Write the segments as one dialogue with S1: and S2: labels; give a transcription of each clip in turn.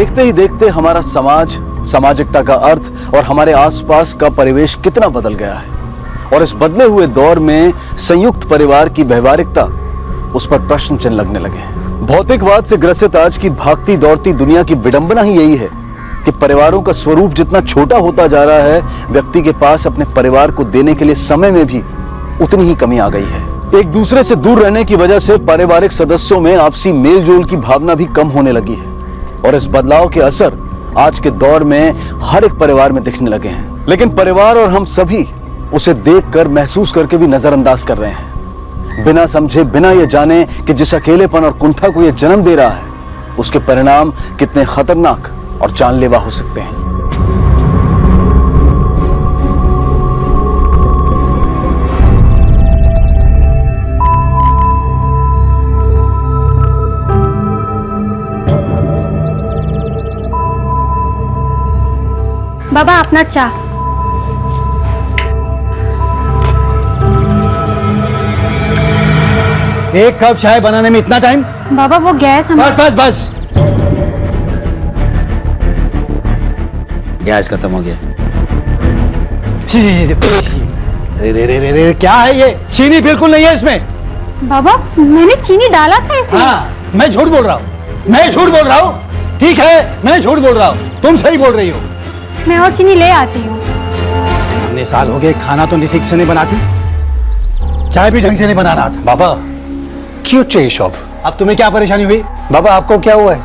S1: देखते ही देखते हमारा समाज, सामाजिकता का अर्थ और हमारे आसपास का परिवेश कितना बदल गया है। और इस बदले हुए दौर में संयुक्त परिवार की व्यवहारिकता, उस पर प्रश्न चिन्ह लगने लगे हैं। भौतिकवाद से ग्रसित आज की भागती दौड़ती दुनिया की विडंबना ही यही है कि परिवारों का स्वरूप जितना छोटा होता जा रहा है, व्यक्ति के पास अपने परिवार को देने के लिए समय में भी उतनी ही कमी आ गई है। एक दूसरे से दूर रहने की वजह से पारिवारिक सदस्यों में आपसी मेल जोल की भावना भी कम होने लगी है और इस बदलाव के असर आज के दौर में हर एक परिवार में दिखने लगे हैं। लेकिन परिवार और हम सभी उसे देखकर, महसूस करके भी नजरअंदाज कर रहे हैं, बिना समझे, बिना ये जाने कि जिस अकेलेपन और कुंठा को यह जन्म दे रहा है, उसके परिणाम कितने खतरनाक और जानलेवा हो सकते हैं।
S2: बाबा अपना चाय।
S3: एक कप चाय बनाने में इतना टाइम?
S2: बाबा वो गैस
S3: बस बस गैस खत्म हो गया। रे, क्या है ये? चीनी बिल्कुल नहीं है इसमें।
S2: बाबा मैंने चीनी डाला था इसमें।
S3: हाँ, मैं झूठ बोल रहा हूँ। ठीक है, मैं झूठ बोल रहा हूँ, तुम सही बोल रही हो।
S2: मैं और चीनी ले आती हूँ।
S3: इतने साल हो गए, खाना तो ठीक से नहीं बनाती, चाय भी ढंग से नहीं बना रहा था।
S4: बाबा क्यों चाहिए शॉप?
S3: अब तुम्हें क्या परेशानी हुई?
S4: बाबा आपको क्या हुआ है?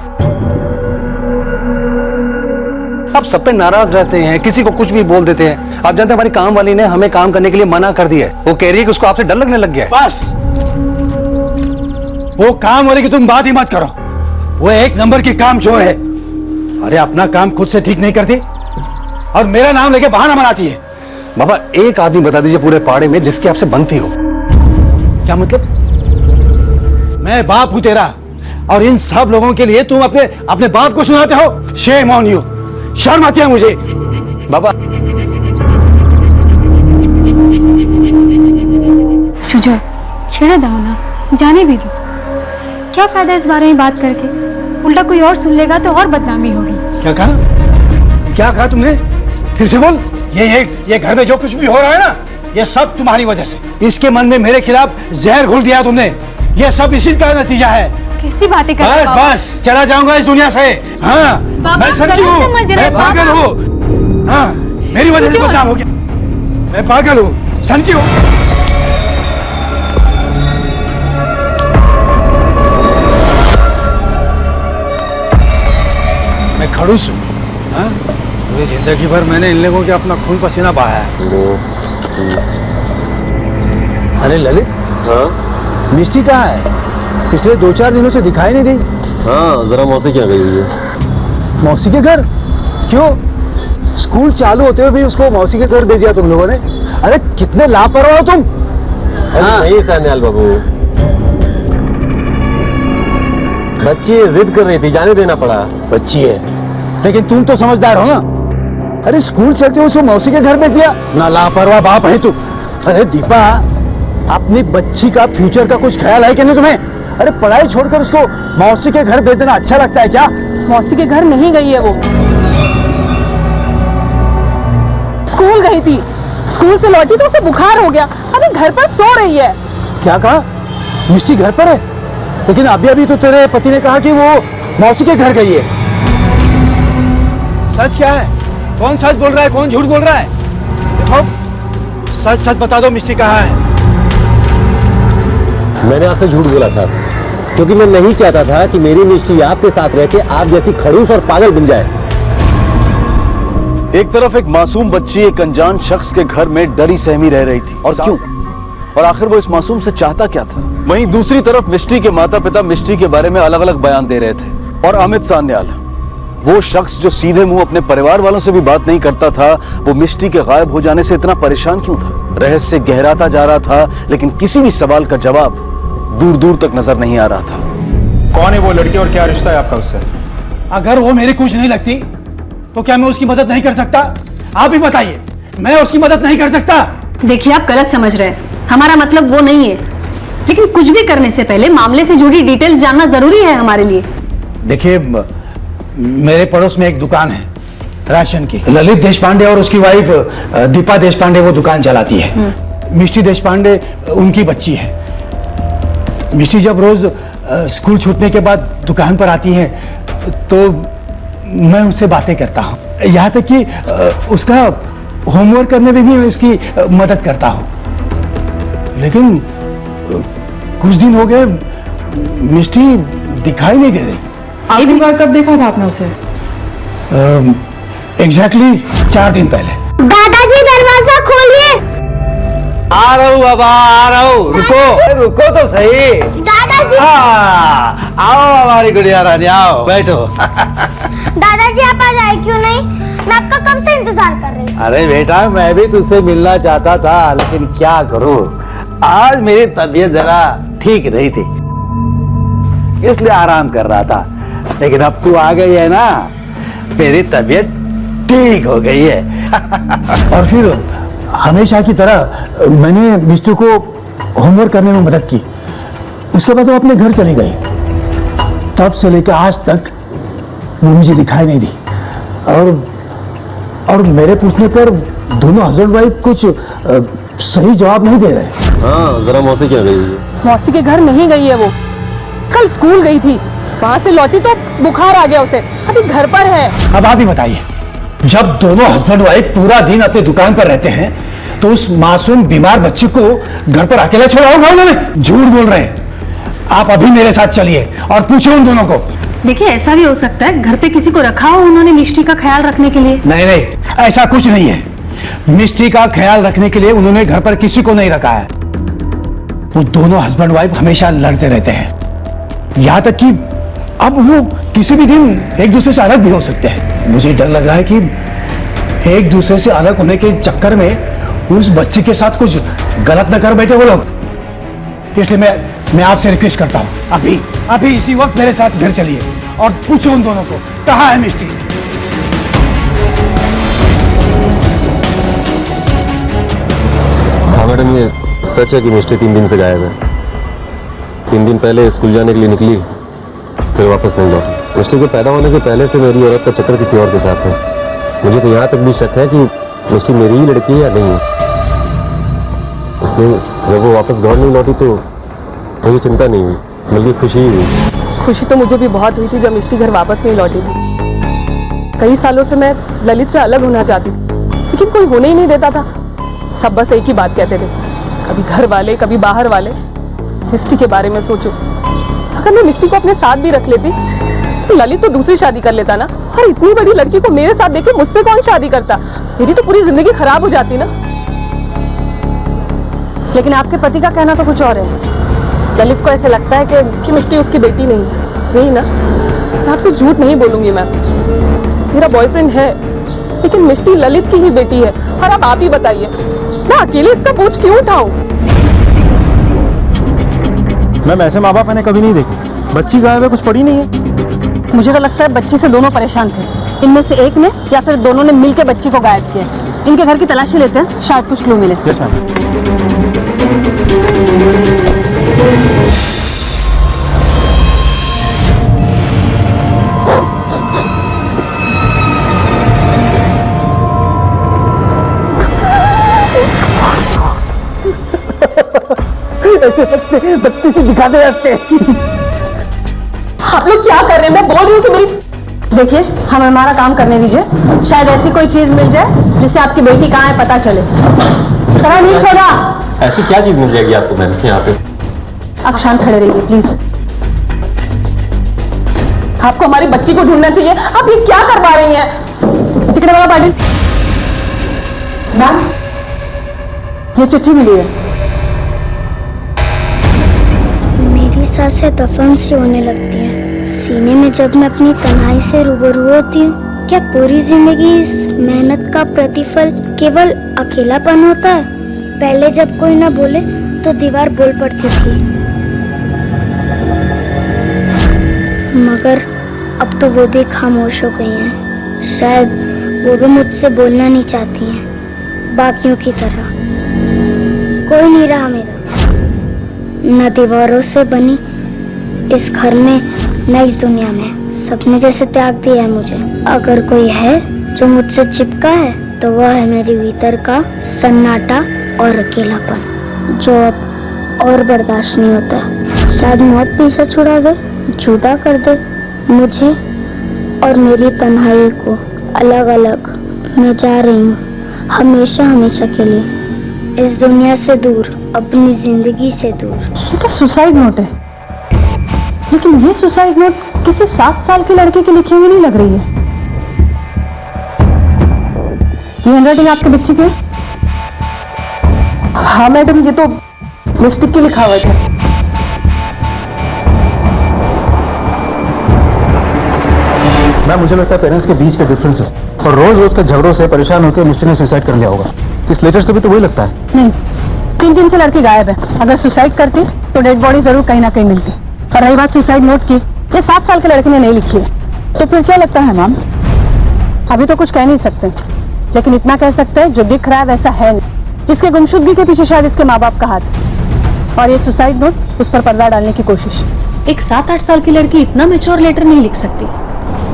S4: आप सब पे नाराज रहते हैं, किसी को कुछ भी बोल देते हैं। आप जानते हैं हमारी काम वाली ने हमें काम करने के लिए मना कर दिया है। वो कह रही है कि उसको आपसे डर लगने लग गया है।
S3: बस वो काम वाले की तुम बात ही मत करो, वो एक नंबर की काम चोर है। अरे अपना काम खुद से ठीक नहीं करती और मेरा नाम लेके बहाना बनाती है।
S4: बाबा एक आदमी बता दीजिए पूरे पहाड़े में जिसकी आपसे बनती हो।
S3: क्या मतलब? मैं बाप हूं तेरा और इन सब लोगों के लिए तुम अपने बाप को सुनाते हो? शेम ऑन यू, शर्म आती है मुझे।
S4: बाबा
S2: शुजा छेड़ दो ना, जाने भी दो। क्या फायदा इस बारे में बात करके? उल्टा कोई और सुन लेगा तो और बदनामी होगी।
S3: क्या कहा तुमने? फिर से बोल। ये घर में जो कुछ भी हो रहा है ना, ये सब तुम्हारी वजह से। इसके मन में मेरे खिलाफ जहर घोल दिया तुमने। ये सब इसी का नतीजा है।
S2: कैसी बातें कर रहे हो?
S3: बस चला जाऊंगा इस दुनिया से। हाँ, मैं समझ हूँ, मैं पागल हूँ। हाँ, मेरी वजह से बदनाम हो गया। मैं पागल हूँ, समझी हो? मैं खड़ूस हूँ। हाँ, पूरी जिंदगी भर मैंने इन लोगों के अपना खून पसीना बहाया है। अरे ललित,
S5: हाँ
S3: मिष्टी कहाँ है? पिछले 2-4 दिनों से दिखाई नहीं दी।
S5: हाँ, जरा मौसी क्या गई हुई है।
S3: मौसी के घर? क्यों? स्कूल चालू होते हुए भी उसको मौसी के घर भेज दिया तुम लोगों ने। अरे कितने लापरवाह हो तुम।
S5: हाँ। नहीं सान्याल बाबू, बच्ची जिद कर रही थी, जाने देना पड़ा।
S3: बच्ची है लेकिन तुम तो समझदार हो ना। अरे स्कूल चलते हुए उसको मौसी के घर भेज दिया ना। लापरवाह बाप है तू। अरे दीपा, अपनी बच्ची का फ्यूचर का कुछ ख्याल है कि नहीं तुम्हें? अरे पढ़ाई छोड़कर उसको मौसी के घर भेज देना अच्छा लगता है क्या?
S6: मौसी के घर नहीं गई है वो, स्कूल गई थी। स्कूल से लौटी तो उसे बुखार हो गया, अभी घर पर सो रही है।
S3: क्या कहा? मिष्टी घर पर है? लेकिन अभी तो तेरे पति ने कहा कि वो मौसी के घर गई है। सच क्या है? कौन सच बोल रहा है, कौन झूठ बोल रहा है? देखो, सच बता दो, मिष्टी कहाँ है?
S5: मैंने आपसे झूठ बोला था क्योंकि मैं नहीं चाहता था कि मेरी मिष्टी आपके साथ रह के आप जैसी खड़ूस और पागल बन जाए।
S1: एक तरफ एक मासूम बच्ची एक अनजान शख्स के घर में डरी सहमी रह रही थी, और क्यों? और आखिर वो इस मासूम से चाहता क्या था? वहीं दूसरी तरफ मिष्टी के माता पिता मिष्टी के बारे में अलग अलग बयान दे रहे थे। और अमित सान्याल, वो शख्स जो सीधे मुंह अपने परिवार वालों से भी बात नहीं करता था, वो मिष्टी के गायब हो जाने से इतना परेशान क्यों था? रहस्य गहराता जा रहा था, लेकिन किसी भी सवाल का जवाब दूर दूर तक नजर नहीं आ रहा था।
S7: कौन है वो लड़की और क्या रिश्ता है आपका उससे?
S3: अगर वो मेरी कुछ नहीं लगती तो क्या मैं उसकी मदद नहीं कर सकता? आप ही बताइए, मैं उसकी मदद नहीं कर सकता?
S8: देखिए आप गलत समझ रहे हैं, हमारा मतलब वो नहीं है, लेकिन कुछ भी करने से पहले मामले से जुड़ी डिटेल्स जानना जरूरी है हमारे लिए।
S3: देखिए, मेरे पड़ोस में एक दुकान है राशन की। ललित देश पांडे और उसकी वाइफ दीपा देश पांडे वो दुकान चलाती है। मिष्टी देश पांडे उनकी बच्ची है। मिष्टी जब रोज स्कूल छूटने के बाद दुकान पर आती है तो मैं उससे बातें करता हूँ, यहाँ तक कि उसका होमवर्क करने में भी मैं उसकी मदद करता हूँ। लेकिन कुछ दिन हो गए मिष्टी दिखाई नहीं दे रही।
S6: आखिरी बार कब देखा था आपने उसे?
S3: एग्जैक्टली 4 दिन पहले।
S2: दादाजी दरवाजा खोलिए।
S4: आ रहा हूँ बाबा, आ रहा हूँ। रुको तो सही।
S2: दादाजी।
S4: हाँ, आओ हमारी गुड़िया रानी, आओ बैठो।
S2: दादाजी आप आज आए क्यों नहीं? मैं आपका कब से इंतजार कर रही हूँ।
S3: अरे बेटा मैं भी तुझसे मिलना चाहता था, लेकिन क्या करूं, आज मेरी तबीयत जरा ठीक नहीं थी, इसलिए आराम कर रहा था। लेकिन अब तू आ गई है ना, मेरी तबीयत ठीक हो गई है। और फिर हमेशा की तरह मैंने मिष्टी को होमवर्क करने में मदद की। उसके बाद वो अपने घर चली गई। तब से लेकर आज तक वो मुझे दिखाई नहीं दी। और मेरे पूछने पर दोनों हस्बैंड वाइफ कुछ सही जवाब नहीं दे रहे।
S5: हाँ जरा मौसी क्या गई?
S6: मौसी के घर नहीं गई है वो, कल स्कूल गई थी, वहां से लौटी तो बुखार आ गया उसे, अभी घर पर है।
S3: अब आप ही बताइए, जब दोनों हस्बैंड वाइफ पूरा दिन अपनी दुकान पर रहते हैं तो उस मासूम बीमार बच्चे को घर पर अकेला छोड़ा होगा उन्होंने? झूठ बोल रहे हैं। आप अभी मेरे साथ चलिए और पूछो उन दोनों को।
S8: देखिए ऐसा भी हो सकता है घर पे किसी को रखा हो उन्होंने मिष्टी का ख्याल रखने के लिए।
S3: नहीं नहीं, ऐसा कुछ नहीं है। मिष्टी का ख्याल रखने के लिए उन्होंने घर पर किसी को नहीं रखा है। वो दोनों हस्बैंड वाइफ हमेशा लड़ते रहते हैं, यहाँ तक कि अब वो किसी भी दिन एक दूसरे से अलग भी हो सकते हैं। मुझे डर लग रहा है कि एक दूसरे से अलग होने के चक्कर में उस बच्चे के साथ कुछ गलत न कर बैठे वो लोग। इसलिए मैं आपसे रिक्वेस्ट करता हूँ, अभी इसी वक्त मेरे साथ घर चलिए और पूछो उन दोनों को कहाँ है मिष्टी।
S5: हाँ मैडम, ये सच है कि मिष्टी 3 दिन से गायब है। 3 दिन पहले स्कूल जाने के लिए निकली, फिर वापस नहीं लौटी। मिष्टी के पैदा होने के पहले से मेरी औरत का चक्कर किसी और के साथ है। मुझे तो यहाँ तक भी शक है कि मिष्टी मेरी ही लड़की है या नहीं है। इसलिए जब वो वापस घर नहीं लौटी तो मुझे चिंता नहीं हुई, बल्कि खुशी ही हुई।
S6: खुशी तो मुझे भी बहुत हुई थी जब मिष्टी घर वापस नहीं लौटी थी। कई सालों से मैं ललित से अलग होना चाहती थी, लेकिन कोई होने ही नहीं देता था। सब बस एक ही बात कहते थे, कभी घर वाले कभी बाहर वाले। मिष्टी के बारे में सोचो, अगर मैं मिष्टी को अपने साथ भी रख लेती तो ललित तो दूसरी शादी कर लेता ना, और इतनी बड़ी लड़की को मेरे साथ देखे मुझसे कौन शादी करता? मेरी तो पूरी जिंदगी खराब हो जाती ना।
S8: लेकिन आपके पति का कहना तो कुछ और है।
S6: ललित को ऐसे लगता है कि मिष्टी उसकी बेटी नहीं है। यही ना, मैं आपसे झूठ नहीं बोलूंगी मैम, मेरा बॉयफ्रेंड है, लेकिन मिष्टी ललित की ही बेटी है। और अब आप ही बताइए, मैं अकेले इसका बोझ क्यों उठाऊं?
S7: मैम ऐसे माँ बाप मैंने कभी नहीं देखे। बच्ची गायब है, कुछ पड़ी नहीं है।
S8: मुझे तो लगता है बच्ची से दोनों परेशान थे। इनमें से एक ने या फिर दोनों ने मिलकर बच्ची को गायब किया। इनके घर की तलाशी लेते हैं, शायद कुछ क्लू मिले।
S7: Yes ma'am.
S3: ऐसे बत्ती से दिखा दे रास्ते।
S6: आप लोग क्या कर रहे हैं? मैं बोल रही हूँ कि मेरी
S8: देखिए हमें हमारा काम करने दीजिए, शायद ऐसी कोई चीज मिल जाए जिससे आपकी बेटी कहाँ है पता चले। सर नहीं छोड़ा।
S5: ऐसी क्या चीज मिल जाएगी आपको मैम यहाँ पे?
S8: आप शांत खड़े रहिए प्लीज।
S6: आपको हमारी बच्ची को ढूंढना चाहिए, आप ये क्या करवा रही हैं?
S8: टिकट वाला पाटिल मैम, ये चिट्ठी मिली है।
S2: मेरी सांसें दफन सी होने लगती हैं सीने में जब मैं अपनी तन्हाई से रूबरू होती हूँ। क्या पूरी जिंदगी इस मेहनत का प्रतिफल केवल अकेलापन होता है? पहले जब कोई ना बोले तो दीवार बोल पड़ती थी, मगर अब तो वो भी खामोश हो गई हैं। शायद वो भी मुझसे बोलना नहीं चाहती हैं, बाकियों की तरह। कोई नहीं रहा मेरा, न दीवारों से बनी इस घर में न इस दुनिया में। सबने जैसे त्याग दिया है मुझे। अगर कोई है जो मुझसे चिपका है तो वह है मेरे भीतर का सन्नाटा और अकेलापन, जो अब और बर्दाश्त नहीं होता। शायद मौत पीछा छुड़ा दे, जुदा कर दे मुझे और मेरी तन्हाई को। अलग अलग मैं जा रही हूँ, हमेशा हमेशा के लिए, इस दुनिया से दूर, अपनी जिंदगी से दूर।
S8: ये तो सुसाइड नोट है, लेकिन ये सुसाइड नोट किसी 7 साल की लड़के की लिखी हुई नहीं लग रही है। ये हैंडराइटिंग आपके बच्चे की है?
S6: हाँ मैडम, ये तो मिस्टेक की लिखावट है।
S7: मैम मुझे लगता है पेरेंट्स के बीच के डिफरेंसेस और रोज रोज के झगड़ों से परेशान होकर मिस्टर ने सुसाइड कर लिया होगा। इस लेटर से भी तो वही लगता है।
S8: नहीं, 3 दिन से लड़की गायब है। अगर सुसाइड करती तो डेड बॉडी जरूर कहीं ना कहीं मिलती। और रही बात सुसाइड नोट की, ये 7 साल के लड़के ने नहीं लिखी है।
S6: तो फिर क्या लगता है मैम?
S8: अभी तो कुछ कह नहीं सकते, लेकिन इतना कह सकते हैं जो दिख रहा है वैसा है नहीं। इसके गुमशुदगी के पीछे शायद इसके माँ बाप का हाथ है, और ये सुसाइड नोट उस पर पर्दा डालने की कोशिश।
S9: एक 7-8 साल की लड़की इतना मैच्योर लेटर नहीं लिख सकती।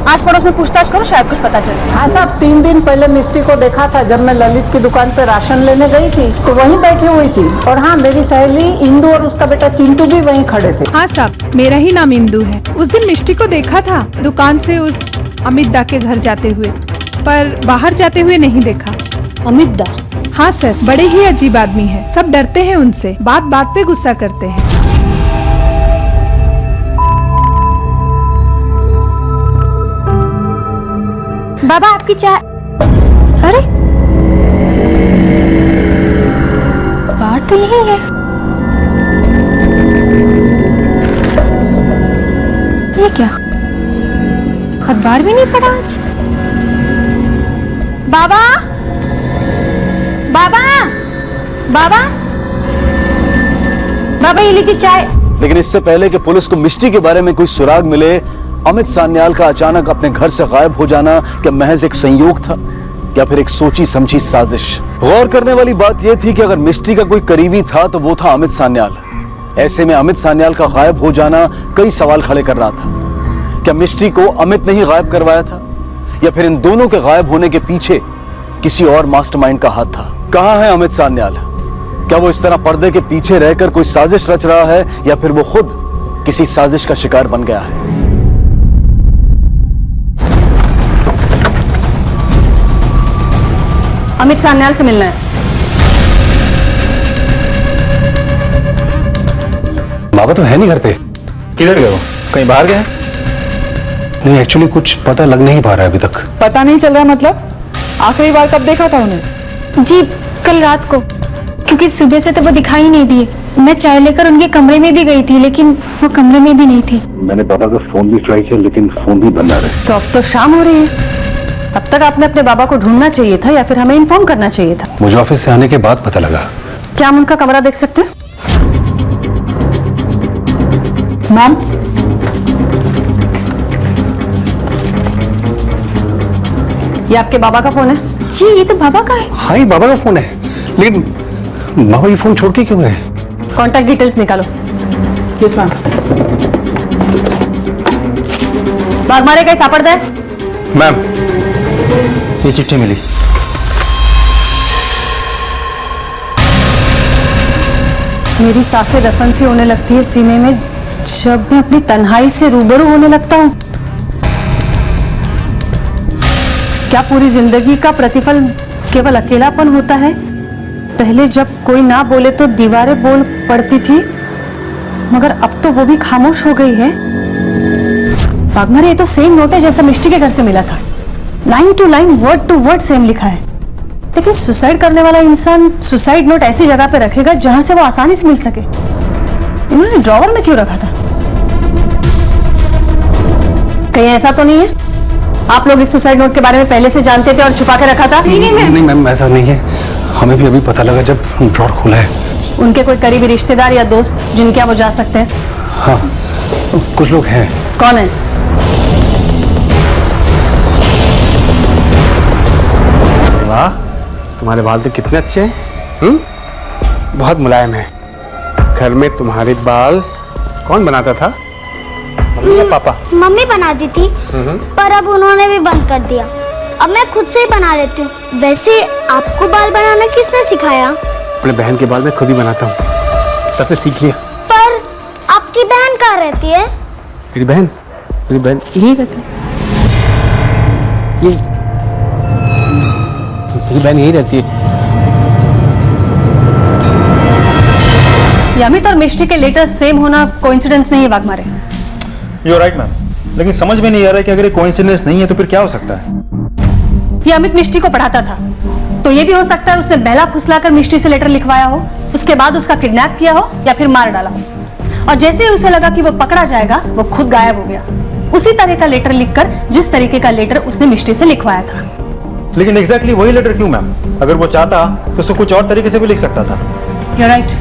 S8: आस पड़ोस में पूछताछ करो, शायद कुछ पता चले।
S10: हाँ साहब, 3 दिन पहले मिस्टी को देखा था जब मैं ललित की दुकान पे राशन लेने गई थी, तो वहीं बैठी हुई थी। और हाँ, मेरी सहेली इंदू और उसका बेटा चिंटू भी वहीं खड़े थे।
S11: हाँ साहब, मेरा ही नाम इंदू है। उस दिन मिष्टी को देखा था दुकान से उस अमित दा के घर जाते हुए, पर बाहर जाते हुए नहीं देखा।
S9: अमित दा?
S11: हाँ सर, बड़े ही अजीब आदमी है। सब डरते हैं उनसे, बात बात पे गुस्सा करते हैं।
S2: बाबा आपकी चाय। अरे बाहर तो यही है। ये क्या, अखबार भी नहीं पढ़ा आज। बाबा बाबा बाबा बाबा, ये लीजिए चाय।
S1: लेकिन इससे पहले कि पुलिस को मिष्टी के बारे में कोई सुराग मिले, अमित सान्याल का अचानक अपने घर से गायब हो जाना क्या महज एक संयोग था या फिर एक सोची समझी साजिश? गौर करने वाली बात यह थी कि अगर मिष्टी का कोई करीबी था तो वो था अमित सान्याल। ऐसे में अमित सान्याल का गायब हो जाना कई सवाल खड़े कर रहा था। क्या मिष्टी को अमित ने ही गायब करवाया था, या फिर इन दोनों के गायब होने के पीछे किसी और मास्टरमाइंड का हाथ था? कहां है अमित सान्याल? क्या वो इस तरह पर्दे के पीछे रहकर कोई साजिश रच रहा है, या फिर वो खुद किसी साजिश का शिकार बन गया है?
S8: अमित सान्याल से मिलना है।
S4: बाबा तो है नहीं घर पे।
S7: किधर गए हो? कहीं बाहर गए?
S4: नहीं, एक्चुअली कुछ पता लग नहीं पा रहा है अभी तक।
S6: पता नहीं चल रहा मतलब? आखिरी बार कब देखा था उन्हें?
S2: जी कल रात को, क्योंकि सुबह से तो वो दिखाई नहीं दिए। मैं चाय लेकर उनके कमरे में भी गई थी, लेकिन वो कमरे में भी नहीं थी।
S5: मैंने पापा का फोन भी ट्राई किया, लेकिन फोन भी बंद आ रहा है।
S8: तो अब तो शाम हो रही है। अब तक आपने अपने बाबा को ढूंढना चाहिए था, या फिर हमें इन्फॉर्म करना चाहिए था।
S4: मुझे ऑफिस से आने के बाद पता लगा।
S8: क्या हम उनका कमरा देख सकते हैं?
S6: मैम,
S8: ये आपके बाबा का फोन है?
S2: जी ये तो बाबा का है।
S4: हाँ, ये बाबा का फोन है, लेकिन बाबा ये फोन छोड़ के क्यों गए?
S8: कॉन्टैक्ट डिटेल्स निकालो।
S6: Yes ma'am.
S8: बागमारे कहीं सापड़ है?
S7: मैम ये चिट्ठी मिली।
S8: मेरी सांसें दफन सी होने लगती है सीने में जब मैं अपनी तन्हाई से रूबरू होने लगता हूँ। क्या पूरी जिंदगी का प्रतिफल केवल अकेलापन होता है? पहले जब कोई ना बोले तो दीवारें बोल पड़ती थी, मगर अब तो वो भी खामोश हो गई है। वाघमारे, ये तो सेम नोट है जैसा मिष्टी के घर से मिला था। Line to line, word to word same लिखा है। लेकिन सुसाइड करने वाला इंसान सुसाइड नोट ऐसी जगह पे रखेगा जहां से वो आसानी से मिल सके। इन्होंने ड्रॉवर में क्यों रखा था? कहीं ऐसा तो नहीं है आप लोग इस सुसाइड नोट के बारे में पहले से जानते थे और छुपा के रखा था?
S4: नहीं मैम, ऐसा नहीं है। हमें भी अभी पता लगा जब ड्रॉर खुला है।
S8: उनके कोई करीबी रिश्तेदार या दोस्त जिनके यहाँ वो जा सकते हैं?
S4: हाँ, कुछ लोग हैं।
S8: कौन है?
S12: वाह, तुम्हारे बाल तो कितने अच्छे हैं। बहुत मुलायम है। घर में तुम्हारे बाल कौन बनाता था?
S7: मम्मी या पापा?
S2: मम्मी बनाती थी, पर अब उन्होंने भी बंद कर दिया। अब मैं खुद से ही बना लेती हूँ। वैसे आपको बाल बनाना किसने सिखाया?
S12: अपने बहन के बाल मैं खुद ही बनाता हूँ, तब से सीख लिया।
S2: पर आपकी बहन कहाँ रहती है?
S12: मेरी बहन यही रहती है। मेरी बहन यही रहती है।
S8: ये अमित और मिष्टी के लेटर सेम होना कोइंसिडेंस नहीं है वाघमारे।
S7: यू राइट मैम, लेकिन समझ में नहीं आ रहा है कि अगर ये कोइंसिडेंस नहीं है तो फिर क्या हो सकता है?
S8: ये अमित मिष्टी को पढ़ाता था, तो ये भी हो सकता है उसने बहला फुसलाकर मिष्टी से लेटर लिखवाया हो, उसके बाद उसका किडनैप किया हो या फिर मार डाला हो, और जैसे ही उसे लगा कि वो पकड़ा जाएगा वो खुद गायब हो गया, उसी तरह का लेटर लिखकर जिस तरीके का लेटर उसने मिष्टी से लिखवाया था।
S7: लेकिन एग्जैक्टली वही लेटर क्यों मैम? अगर वो चाहता तो उसको कुछ और तरीके से भी लिख सकता था।
S8: You're right.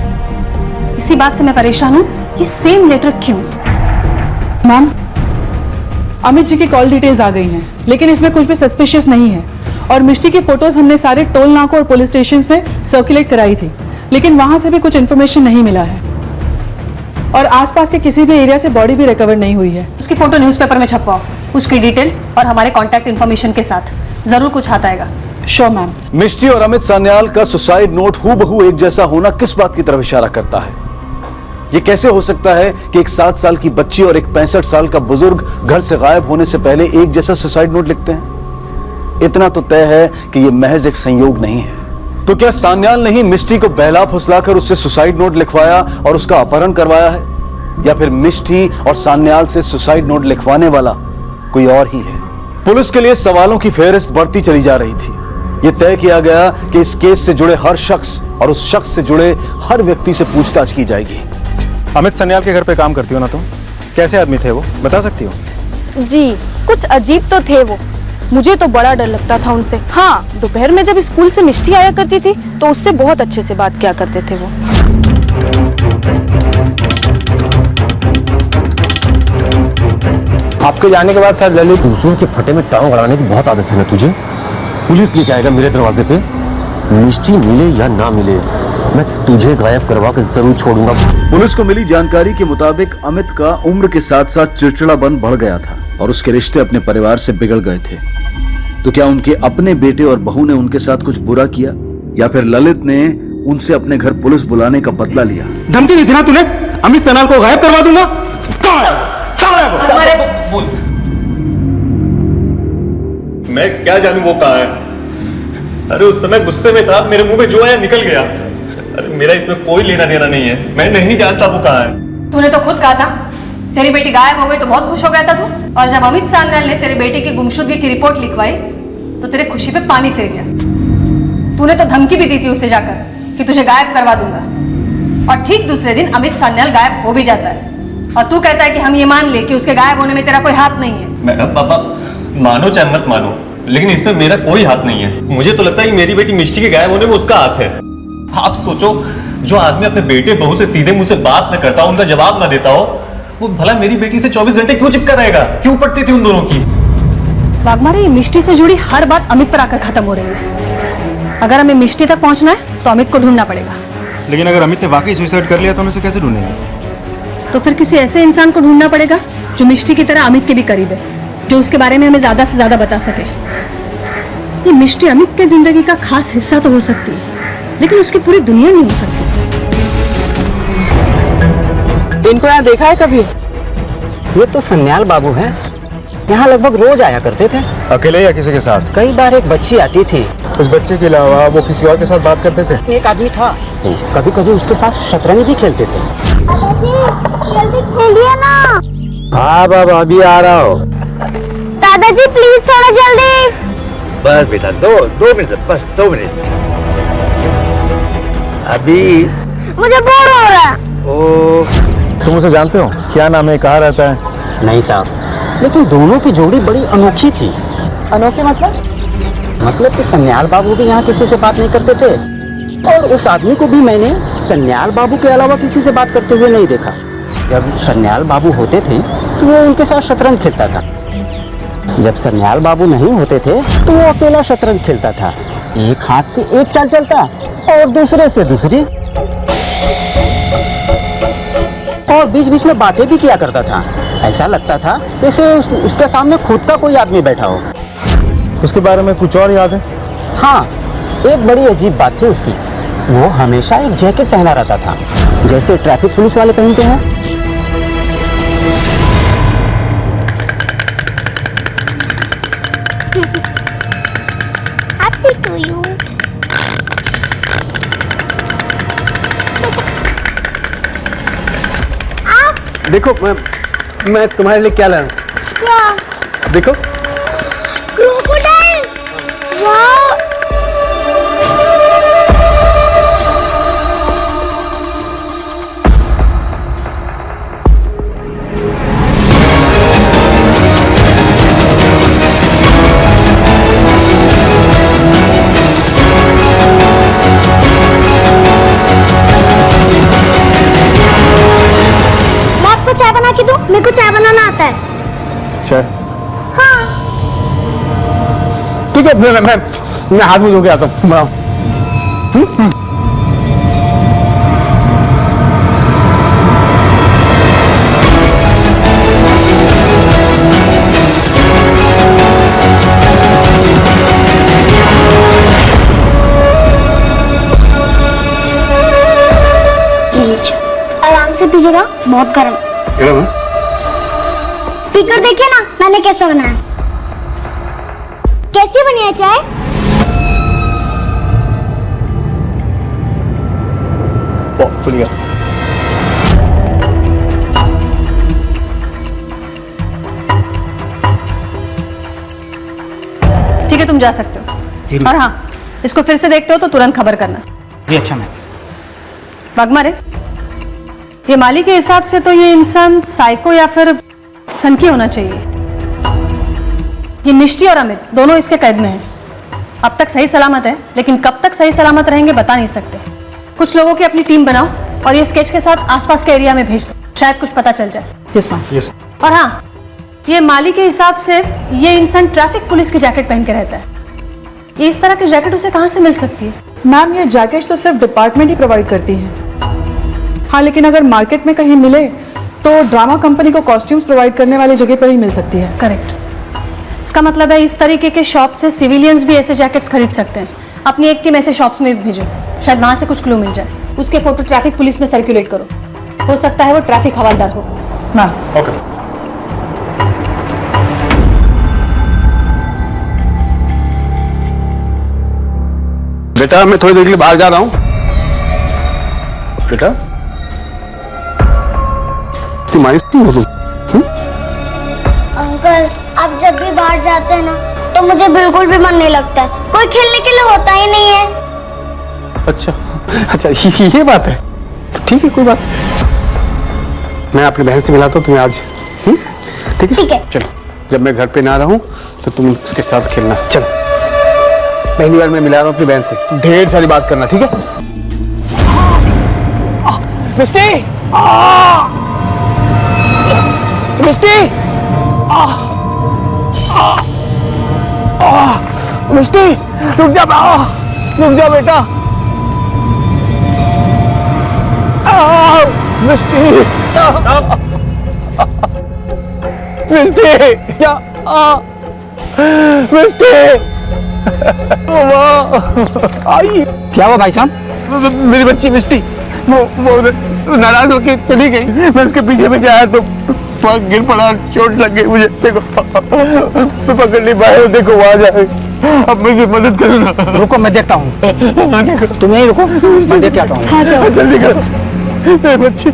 S8: इसी बात से मैं परेशान हूँ कि सेम लेटर क्यों?
S6: मैम, अमित जी की कॉल डिटेल्स आ गई हैं, लेकिन इसमें कुछ भी सस्पिशियस नहीं है। और मिष्टी की फोटोज हमने सारे टोल नाकों और पुलिस स्टेशंस में सर्कुलेट कराई थी, लेकिन वहां से भी कुछ इन्फॉर्मेशन नहीं मिला है। और आसपास के किसी भी एरिया से बॉडी भी रिकवर नहीं हुई है।
S8: उसकी फोटो न्यूज़पेपर में छपवाओ, उसकी डिटेल्स और हमारे कॉन्टैक्ट इन्फॉर्मेशन के साथ, जरूर कुछ हाथ आएगा।
S6: Sure ma'am.
S1: मिष्टी और अमित सान्याल का सुसाइड नोट हूबहू एक जैसा होना किस बात की तरफ इशारा करता है? ये कैसे हो सकता है कि एक 7 साल की बच्ची और एक 65 साल का बुजुर्ग घर से गायब होने से पहले एक जैसा सुसाइड नोट लिखते हैं? इतना तो तय है कि यह महज एक संयोग नहीं है। तो क्या सान्याल ने ही मिष्टी को बहला फुसलाकर उससे सुसाइड नोट लिखवाया और उसका अपहरण करवाया है, या फिर मिष्टी और सान्याल से सुसाइड नोट लिखवाने वाला कोई और ही है? पुलिस के लिए सवालों की फेहरिस्त बढ़ती चली जा रही थी। यह तय किया गया कि इस केस से जुड़े हर शख्स और उस शख्स से जुड़े हर व्यक्ति से पूछताछ की जाएगी।
S7: अमित सान्याल के घर पे काम करती हो ना तुम? कैसे आदमी थे वो, बता सकती हो?
S13: जी, कुछ अजीब तो थे वो। मुझे तो बड़ा डर लगता था उनसे। हाँ, दोपहर में जब स्कूल से मिष्टी आया करती थी तो उससे बहुत अच्छे से बात किया करते थे वो।
S3: आपके जाने के बाद सर ललित, दूसरों के फटे में टांग अड़ाने की बहुत आदत है ना तुझे? पुलिस लेके आएगा मेरे दरवाजे पे, मिष्टी मिले या ना मिले, मैं तुझे गायब करवा के जरूर छोड़ूंगा।
S1: पुलिस को मिली जानकारी के मुताबिक अमित का उम्र के साथ साथ चिड़चिड़ापन बढ़ गया था और उसके रिश्ते अपने परिवार से बिगड़ गए थे। तो क्या उनके अपने बेटे और बहू ने उनके साथ कुछ बुरा किया, या फिर ललित ने उनसे अपने घर पुलिस बुलाने का बदला लिया?
S7: धमकी दी थी ना तूने, अमित सान्याल को गायब करवा दूंगा।
S14: मैं क्या जानूं वो कहाँ है? अरे उस समय गुस्से में था, मेरे मुंह में जो आया निकल गया। अरे मेरा इसमें कोई लेना देना नहीं है, मैं नहीं जानता वो कहाँ है।
S8: तूने तो खुद कहा था तेरी बेटी गायब हो गई तो बहुत खुश हो गया था तू, और जब अमित सान्याल ने तेरे बेटे की गुमशुदगी की रिपोर्ट लिखवाई तो तेरे खुशी पे पानी फिर गया। तूने तो धमकी भी दी थी उसे जाकर कि तुझे गायब करवा दूंगा, और ठीक दूसरे दिन अमित सान्याल गायब हो भी जाता है, और तू कहता है कि हम ये मान ले कि उसके गायब होने में तेरा कोई हाथ नहीं है।
S14: पापा मानो चाहे मत मानो, लेकिन इसमें मेरा कोई हाथ नहीं है। मुझे तो लगता है कि मेरी बेटी मिष्टी के गायब होने में उसका हाथ है। आप सोचो, जो आदमी अपने बेटे बहू से सीधे मुंह से बात न करता हो, उनका जवाब न देता हो, वो भला मेरी बेटी से 24 घंटे क्यों चिपका रहेगा? क्यों पड़ती थी उन दोनों की?
S8: वाघमारे, मिष्टी से जुड़ी हर बात अमित पर आकर खत्म हो रही है। अगर हमें मिष्टी तक पहुंचना है तो अमित को ढूंढना पड़ेगा।
S7: लेकिन अगर अमित ने वाकई सुसाइड कर लिया तो हम इसे कैसे ढूंढेंगे?
S8: तो फिर किसी ऐसे इंसान को ढूंढना पड़ेगा जो मिष्टी की तरह अमित के भी करीब है, जो उसके बारे में हमें ज्यादा से ज्यादा बता सके। ये मिष्टी अमित के जिंदगी का खास हिस्सा तो हो सकती है, लेकिन उसकी पूरी दुनिया नहीं हो सकती।
S10: इनको यहाँ देखा है कभी?
S3: ये तो सान्याल बाबू हैं, यहाँ लगभग रोज आया करते थे।
S7: अकेले या किसी के साथ?
S3: कई बार एक बच्ची आती थी।
S7: उस बच्चे के अलावा वो किसी और के साथ बात करते थे?
S3: एक आदमी था, कभी कभी उसके साथ शतरंज भी खेलते थे।
S2: जल्दी खेलिए ना।
S3: हाँ बाबा, अभी आ रहा हो।
S2: दादाजी प्लीज थोड़ा जल्दी।
S3: बस बेटा, दो मिनट, बस 2 मिनट। अभी
S2: मुझे बोर हो रहा है।
S7: तुम उसे जानते हो? क्या नाम है, कहाँ रहता है?
S3: नहीं साहब, लेकिन दोनों की जोड़ी बड़ी अनोखी थी।
S10: अनोखी मतलब?
S3: मतलब कि सान्याल बाबू भी यहाँ किसी से बात नहीं करते थे, और उस आदमी को भी मैंने सान्याल बाबू के अलावा किसी से बात करते हुए नहीं देखा। जब सान्याल बाबू होते थे तो वो उनके साथ शतरंज खेलता था, जब सान्याल बाबू नहीं होते थे तो वो अकेला शतरंज खेलता था। एक हाथ से एक चाल चलता और दूसरे से दूसरी, और बीच बीच में बातें भी किया करता था। ऐसा लगता था जैसे उसके सामने खुद का कोई आदमी बैठा हो।
S7: उसके बारे में कुछ और याद है?
S3: हाँ, एक बड़ी अजीब बात थी उसकी। वो हमेशा एक जैकेट पहना रहता था, जैसे ट्रैफिक पुलिस वाले पहनते हैं।
S2: Happy to you.
S12: देखो मैं तुम्हारे लिए क्या लाया हूं।
S2: क्या?
S12: देखो
S2: क्रोकोडाइल। वाह। चाय बना के दूं? मेरे को चाय बनाना आता है।
S7: चाय?
S2: हाँ।
S12: ठीक है, मैं हाथ मुंह धो के आता हूँ। बनाओ।
S2: आराम से पीजिएगा, बहुत गर्म। पीकर देखिए ना मैंने कैसे बनाया। कैसी बनी है चाय?
S12: बढ़िया।
S8: ठीक है, तुम जा सकते हो। और हाँ, इसको फिर से देखते हो तो तुरंत खबर करना।
S3: जी अच्छा मैम।
S8: बागमारे, ये माली के हिसाब से तो ये इंसान साइको या फिर सनकी होना चाहिए। ये मिष्टी और अमित दोनों इसके कैद में हैं। अब तक सही सलामत है, लेकिन कब तक सही सलामत रहेंगे बता नहीं सकते। कुछ लोगों की अपनी टीम बनाओ और ये स्केच के साथ आसपास के एरिया में भेज दो, शायद कुछ पता चल जाए।
S6: Yes ma'am.
S7: यस।
S8: और हाँ, ये माली के हिसाब से ये इंसान ट्रैफिक पुलिस की जैकेट पहन के रहता है। ये इस तरह की जैकेट उसे कहाँ से मिल सकती है?
S6: मैम, ये जैकेट तो सिर्फ डिपार्टमेंट ही प्रोवाइड करती है। हाँ, लेकिन अगर मार्केट में कहीं मिले तो ड्रामा कंपनी को कॉस्ट्यूम्स प्रोवाइड करने वाली जगह पर ही मिल सकती है।
S8: करेक्ट। इसका मतलब है इस तरीके के शॉप से सिविलियंस भी ऐसे जैकेट्स खरीद सकते हैं। अपनी एक टीम ऐसे शॉप्स में भी भेजो, शायद वहां से कुछ क्लू मिल जाए। उसके फोटो ट्रैफिक पुलिस में सर्कुलेट करो, हो सकता है वो ट्रैफिक हवालदार हो।
S6: मैम।
S7: ओके।
S12: बेटा मैं थोड़ी देर के लिए बाहर जा रहा हूँ। बेटा तुम्हारी क्यों हो तुम?
S2: अंकल, आप जब भी बाहर जाते हैं ना तो मुझे बिल्कुल भी मन नहीं लगता है। कोई खेलने के लिए होता ही नहीं है।
S12: अच्छा ये बात है। तो ठीक है, कोई बात। मैं अपनी बहन से मिलाता हूँ तुम्हें आज। ठीक है?
S2: ठीक है।
S12: चलो, जब मैं घर पे ना रहूँ तो तुम उसके साथ खेलना। चलो, पहली बार मैं मिला रहा हूँ अपनी बहन से। ढेर सारी बात करना, ठीक है? मिस्टी! मिस्टी! मिस्टी! रुक जा बेटा। मिस्टी! मिस्टी! क्या? मिस्टी! आई।
S3: क्या हुआ भाई साहब?
S12: मेरी बच्ची मिस्टी वो नाराज होकर चली गई। मैं उसके पीछे आया तो गिर पड़ा, चोट लग गई मुझे। देखो मैं पकड़ नहीं पाया। देखो वहां जाए, अब मुझे मदद करो ना।
S3: रुको मैं देखता हूँ।
S12: देखो
S3: तुम यहीं रुको, मैं देख के आता हूँ।
S8: हाँ, जाओ।
S12: जल्दी करो। मेरी बच्ची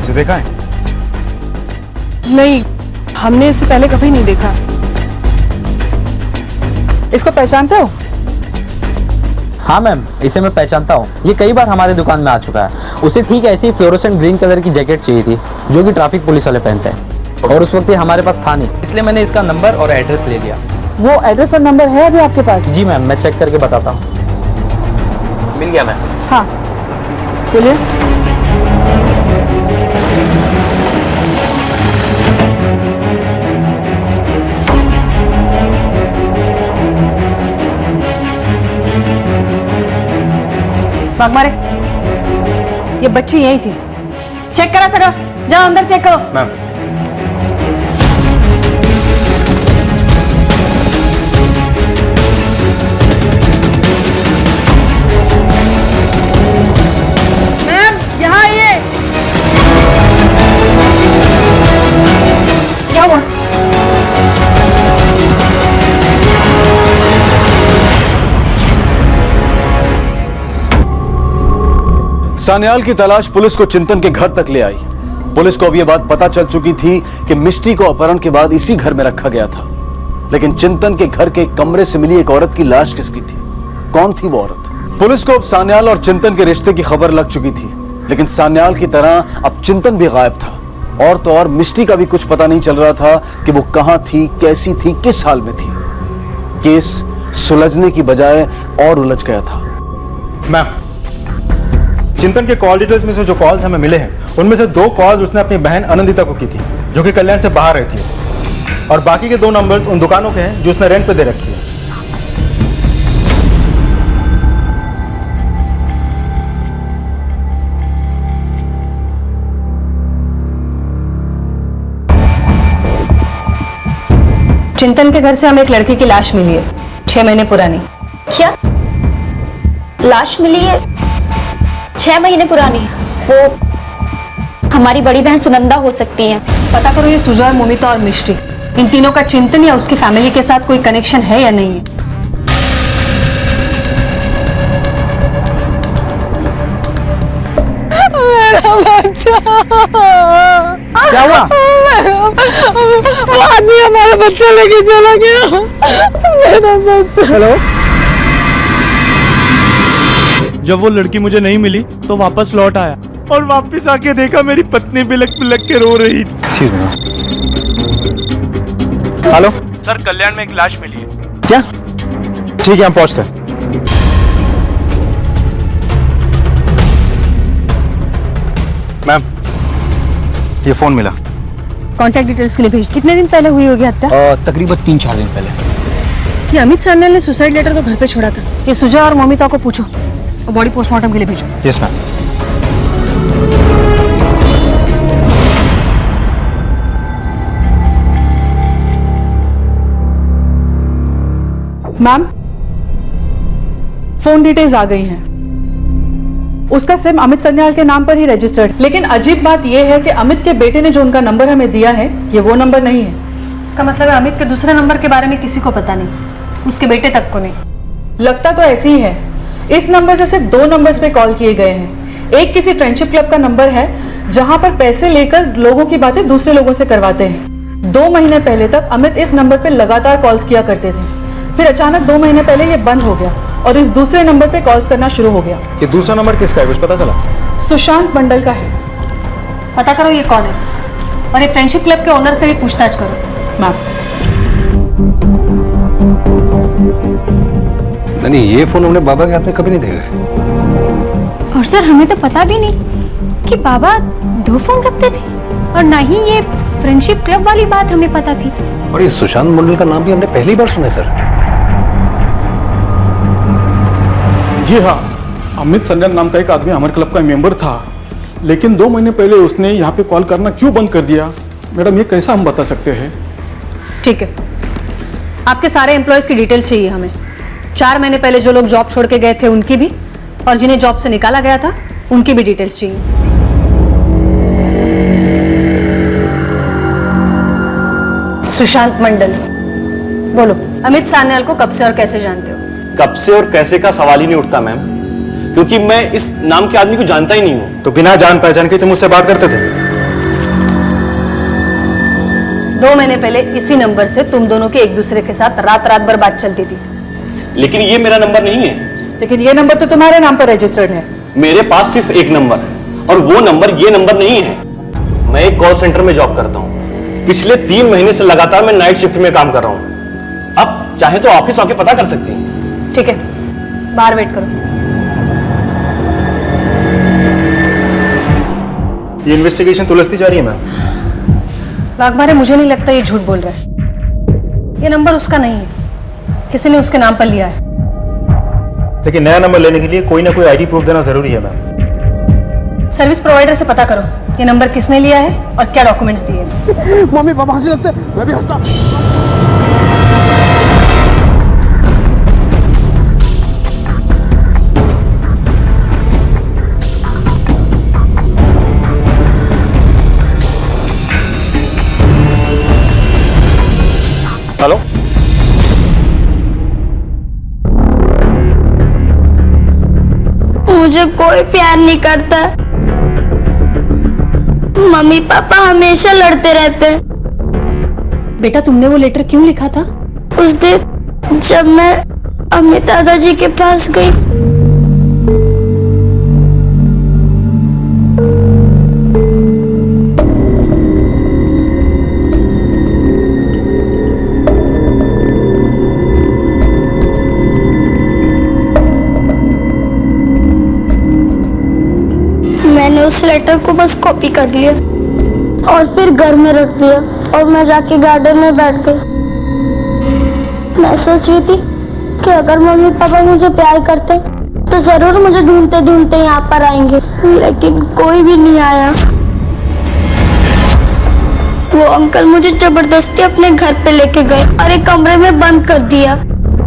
S7: इसे देखा है?
S6: नहीं, हमने इसे पहले कभी नहीं देखा। इसको पहचानते हो?
S15: हाँ मैम, इसे मैं पहचानता हूँ। ये कई बार हमारे दुकान में आ चुका है। उसे ठीक ऐसी फ्लोरोसेंट ग्रीन कलर की जैकेट चाहिए थी जो कि ट्रैफिक पुलिस वाले पहनते हैं, और उस वक्त ये हमारे पास था नहीं, इसलिए मैंने इसका नंबर और एड्रेस ले लिया।
S6: वो एड्रेस और नंबर है अभी आपके पास?
S15: जी मैम, मैं चेक करके बताता हूँ। मिल गया मैम।
S6: हाँ, बोलिए।
S8: वाघमारे, ये बच्ची यही थी। चेक करा सगळं, जाओ अंदर चेक करो।
S7: मैम
S8: मैम यहाँ आइए। क्या हुआ?
S1: सान्याल की तलाश पुलिस को चिंतन के घर तक ले आई। पुलिस को अब यह बात पता चल चुकी थी कि मिष्टी को अपहरण के बाद इसी घर में रखा गया था, लेकिन चिंतन के घर के कमरे से मिली एक औरत की लाश किसकी थी? कौन थी वो औरत? पुलिस को अब सान्याल और चिंतन के रिश्ते की खबर लग चुकी थी, लेकिन सान्याल की तरह अब चिंतन भी गायब था। और तो और मिष्टी का भी कुछ पता नहीं चल रहा था कि वो कहां थी, कैसी थी, किस हाल में थी। केस सुलझने की बजाय और उलझ गया था।
S7: मैम, चिंतन के कॉल डिटेल्स में से जो कॉल्स हमें मिले हैं उनमें से 2 कॉल्स उसने अपनी बहन आनंदिता को की थी, जो कि कल्याण से बाहर रहती है, और बाकी के 2 नंबर्स उन दुकानों के हैं जो उसने रेंट पे दे रखी है।
S8: चिंतन के घर से हमें एक लड़की की लाश मिली है, 6 महीने पुरानी।
S2: क्या लाश मिली है 6 महीने पुरानी? वो हमारी बड़ी बहन सुनंदा हो सकती हैं।
S8: पता करो ये सुजय, मोमिता और मिष्टी, इन तीनों का चिंतन या उसकी फैमिली के साथ कोई कनेक्शन है या नहीं है।
S6: मेरा बच्चा।
S3: क्या हुआ?
S6: वो आदमी हमारा बच्चा लेके चला गया। मेरा बच्चा।
S3: हेलो,
S12: जब वो लड़की मुझे नहीं मिली तो वापस लौट आया और वापस आके देखा मेरी पत्नी बिलक बिलक के रो रही थी।
S7: हेलो
S12: सर, कल्याण में एक लाश मिली है।
S7: क्या? ठीक है, हम पहुंचते हैं। मैम, ये फोन मिला।
S8: कांटेक्ट डिटेल्स के लिए भेज। कितने दिन पहले हुई होगी हत्या?
S15: तकरीबन 3-4 दिन पहले।
S8: ये अमित सान्याल ने सुसाइड लेटर को घर पे छोड़ा था। ये सुजय और मोमिता को पूछो, बॉडी पोस्टमार्टम के लिए भेजो।
S7: Yes ma'am.
S6: Ma'am, phone details आ गई हैं। उसका सिम अमित सान्याल के नाम पर ही रजिस्टर्ड, लेकिन अजीब बात यह है कि अमित के बेटे ने जो उनका नंबर हमें दिया है ये वो नंबर नहीं है।
S8: इसका मतलब है अमित के दूसरे नंबर के बारे में किसी को पता नहीं, उसके बेटे तक को नहीं।
S6: लगता तो ऐसे ही है। इस नंबर से सिर्फ 2 नंबर्स पे कॉल किए गए हैं। एक किसी फ्रेंडशिप क्लब का नंबर है जहां पर पैसे लेकर लोगों की बातें दूसरे लोगों से करवाते हैं। 2 महीने पहले तक अमित इस नंबर पे लगातार कॉल्स किया करते थे, फिर अचानक 2 महीने पहले ये बंद हो गया और इस दूसरे नंबर पे कॉल्स करना शुरू हो गया।
S7: ये दूसरा नंबर किसका है, कुछ पता चला?
S6: सुशांत मंडल का है।
S8: पता करो ये कौन है, और ये फ्रेंडशिप क्लब के ओनर से भी पूछताछ करो।
S6: मैम,
S4: नहीं, ये फोन हमने बाबा के हाथ में कभी नहीं देखा।
S2: और सर, हमें तो पता भी नहीं कि बाबा 2 फोन रखते थे, और ना ही ये फ्रेंडशिप क्लब वाली बात हमें पता थी।
S4: और ये सुशांत मंडल का नाम भी हमने पहली बार सुना सर।
S12: जी हाँ, अमित सान्याल नाम का एक आदमी हमारे क्लब का मेंबर था, लेकिन 2 महीने पहले उसने यहाँ पे कॉल करना क्यों बंद कर दिया? मैडम, ये कैसा हम बता सकते हैं?
S8: ठीक है, आपके सारे एम्प्लॉयज की डिटेल्स चाहिए हमें। 4 महीने पहले जो लोग जॉब छोड़ के गए थे उनकी भी, और जिन्हें जॉब से निकाला गया था उनकी भी डिटेल्स चाहिए। सुशांत मंडल, बोलो, अमित सान्याल को कब से और कैसे जानते हो?
S14: कब से और कैसे का सवाल ही नहीं उठता मैम, क्योंकि मैं इस नाम के आदमी को जानता ही नहीं हूँ।
S7: तो बिना जान पहचान के तुम मुझसे बात करते थे?
S8: 2 महीने पहले इसी नंबर से तुम दोनों के एक दूसरे के साथ रात रात भर बात चलती थी।
S14: लेकिन ये मेरा नंबर नहीं है।
S6: लेकिन ये नंबर तो तुम्हारे नाम पर रजिस्टर्ड है।
S14: मेरे पास सिर्फ एक नंबर है, और वो नंबर ये नंबर नहीं है। मैं एक कॉल सेंटर में जॉब करता हूँ। पिछले 3 महीने से लगातार मैं नाइट शिफ्ट में काम कर रहा हूँ। अब चाहे तो ऑफिस आके पता कर सकती हैं।
S8: ठीक है, बाहर वेट करो।
S7: ये इन्वेस्टिगेशन तुलसती जा रही है मैम।
S8: वाघमारे, मुझे नहीं लगता ये झूठ बोल रहा है। ये नंबर उसका नहीं है, किसी ने उसके नाम पर लिया है।
S7: लेकिन नया नंबर लेने के लिए कोई ना कोई आईडी प्रूफ देना जरूरी है मैम।
S8: सर्विस प्रोवाइडर से पता करो ये नंबर किसने लिया है और क्या डॉक्यूमेंट्स दिए।
S12: मम्मी पापा हंसते हंसते मैं भी हंसता।
S7: हेलो,
S2: मुझे कोई प्यार नहीं करता। मम्मी पापा हमेशा लड़ते रहते हैं।
S9: बेटा तुमने वो लेटर क्यों लिखा था?
S2: उस दिन जब मैं अमित दादाजी के पास गई, मैंने उस लेटर को बस कॉपी कर लिया और फिर घर में रख दिया और मैं जाके गार्डन में बैठ गई। मैं सोच रही थी कि अगर मम्मी पापा मुझे प्यार करते तो जरूर मुझे ढूंढते ढूंढते यहाँ पर आएंगे, लेकिन कोई भी नहीं आया। वो अंकल मुझे जबरदस्ती अपने घर पे लेके गए और एक कमरे में बंद कर दिया।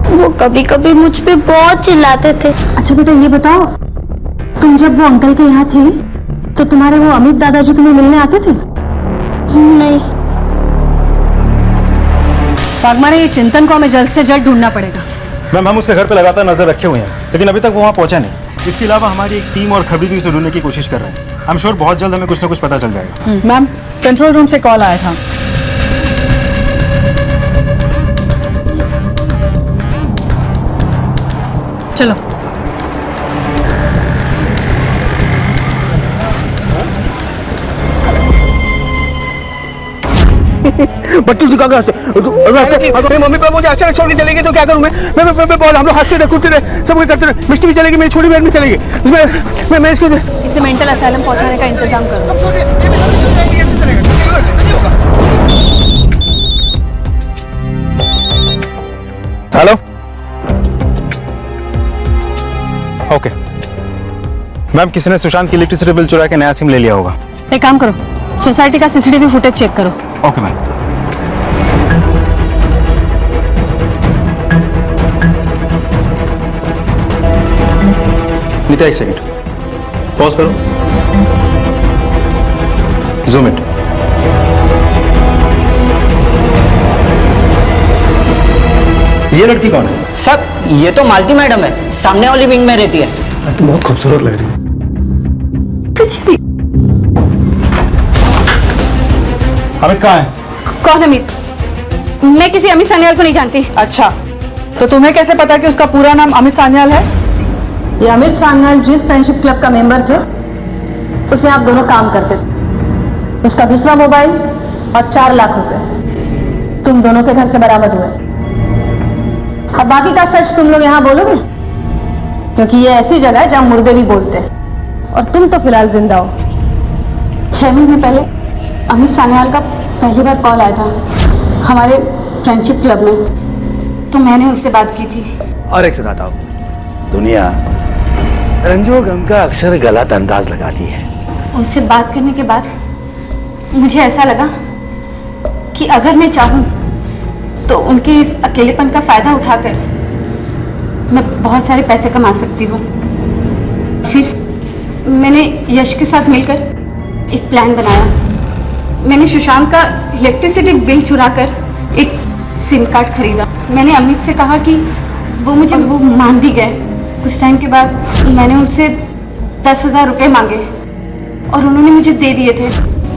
S2: वो कभी कभी मुझ पे बहुत चिल्लाते थे।
S9: अच्छा बेटा ये बताओ, तुम जब वो अंकल के यहाँ थी तो तुम्हारे वो अमित दादाजी तुम्हें मिलने आते थे?
S2: नहीं।
S8: वाघमारे ये चिंतन को हमें जल्द से जल्द ढूंढना पड़ेगा।
S7: मैम हम उसके घर पे लगातार नजर रखे हुए हैं, लेकिन अभी तक वो वहाँ पहुंचा नहीं। इसके अलावा हमारी एक टीम और खबरी भी उसे ढूंढने की कोशिश कर रहे हैं। आई एम श्योर बहुत जल्द हमें कुछ ना कुछ पता चल जाएगा।
S6: मैम कंट्रोल रूम से कॉल आया था।
S8: चलो
S12: बच्चों दिखा के मम्मी पापा मुझे अचानक छोड़ के चलेगी तो क्या करूं मैं बोल हम लोग हंसते रहे कूदते रहे सब कुछ करते रहे। मिष्टी भी चलेगी, मेरी छोटी बहन भी चलेगी। मैं इसको
S8: इसे मेंटल असाइलम पहुंचाने का इंतजाम करो।
S7: हेलो, ओके मैम, किसी ने सुशांत की इलेक्ट्रिसिटी बिल चुरा के नया सिम ले लिया होगा।
S8: एक काम करो, सोसाइटी का सीसीटीवी फुटेज चेक करो।
S7: Okay ma'am. नीता एक सेकंड पॉज करो, जूम इट। ये लड़की कौन है?
S16: सर ये तो मालती मैडम है, सामने वाली विंग में रहती है।
S12: तो बहुत खूबसूरत लग रही है।
S7: अमित कहाँ है?
S8: कौन अमित? मैं किसी अमित सान्याल को नहीं जानती।
S6: अच्छा, तो तुम्हें कैसे पता कि उसका पूरा नाम अमित सान्याल है?
S9: ये अमित सान्याल जिस फ्रेंडशिप क्लब का मेंबर थे उसमें आप दोनों काम करते थे। उसका दूसरा मोबाइल और 4 लाख रुपए तुम दोनों के घर से बरामद हुए। अब बाकी का सच तुम लोग यहाँ बोलोगे, क्योंकि ये ऐसी जगह है जहाँ मुर्दे भी बोलते हैं और तुम तो फिलहाल जिंदा हो।
S13: 6 महीने पहले अमित सान्याल का पहली बार कॉल आया था हमारे फ्रेंडशिप क्लब में, तो मैंने उनसे बात की थी।
S3: और एक सुनाता हूँ, दुनिया रंजो गम का अक्सर गलत अंदाज लगाती है।
S13: उनसे बात करने के बाद मुझे ऐसा लगा कि अगर मैं चाहूँ तो उनके इस अकेलेपन का फायदा उठाकर मैं बहुत सारे पैसे कमा सकती हूँ। फिर मैंने यश के साथ मिलकर एक प्लान बनाया। मैंने सुशांत का इलेक्ट्रिसिटी बिल चुराकर एक सिम कार्ड खरीदा। मैंने अमित से कहा कि वो मान भी गए। कुछ टाइम के बाद मैंने उनसे 10,000 रुपये मांगे और उन्होंने मुझे दे दिए थे।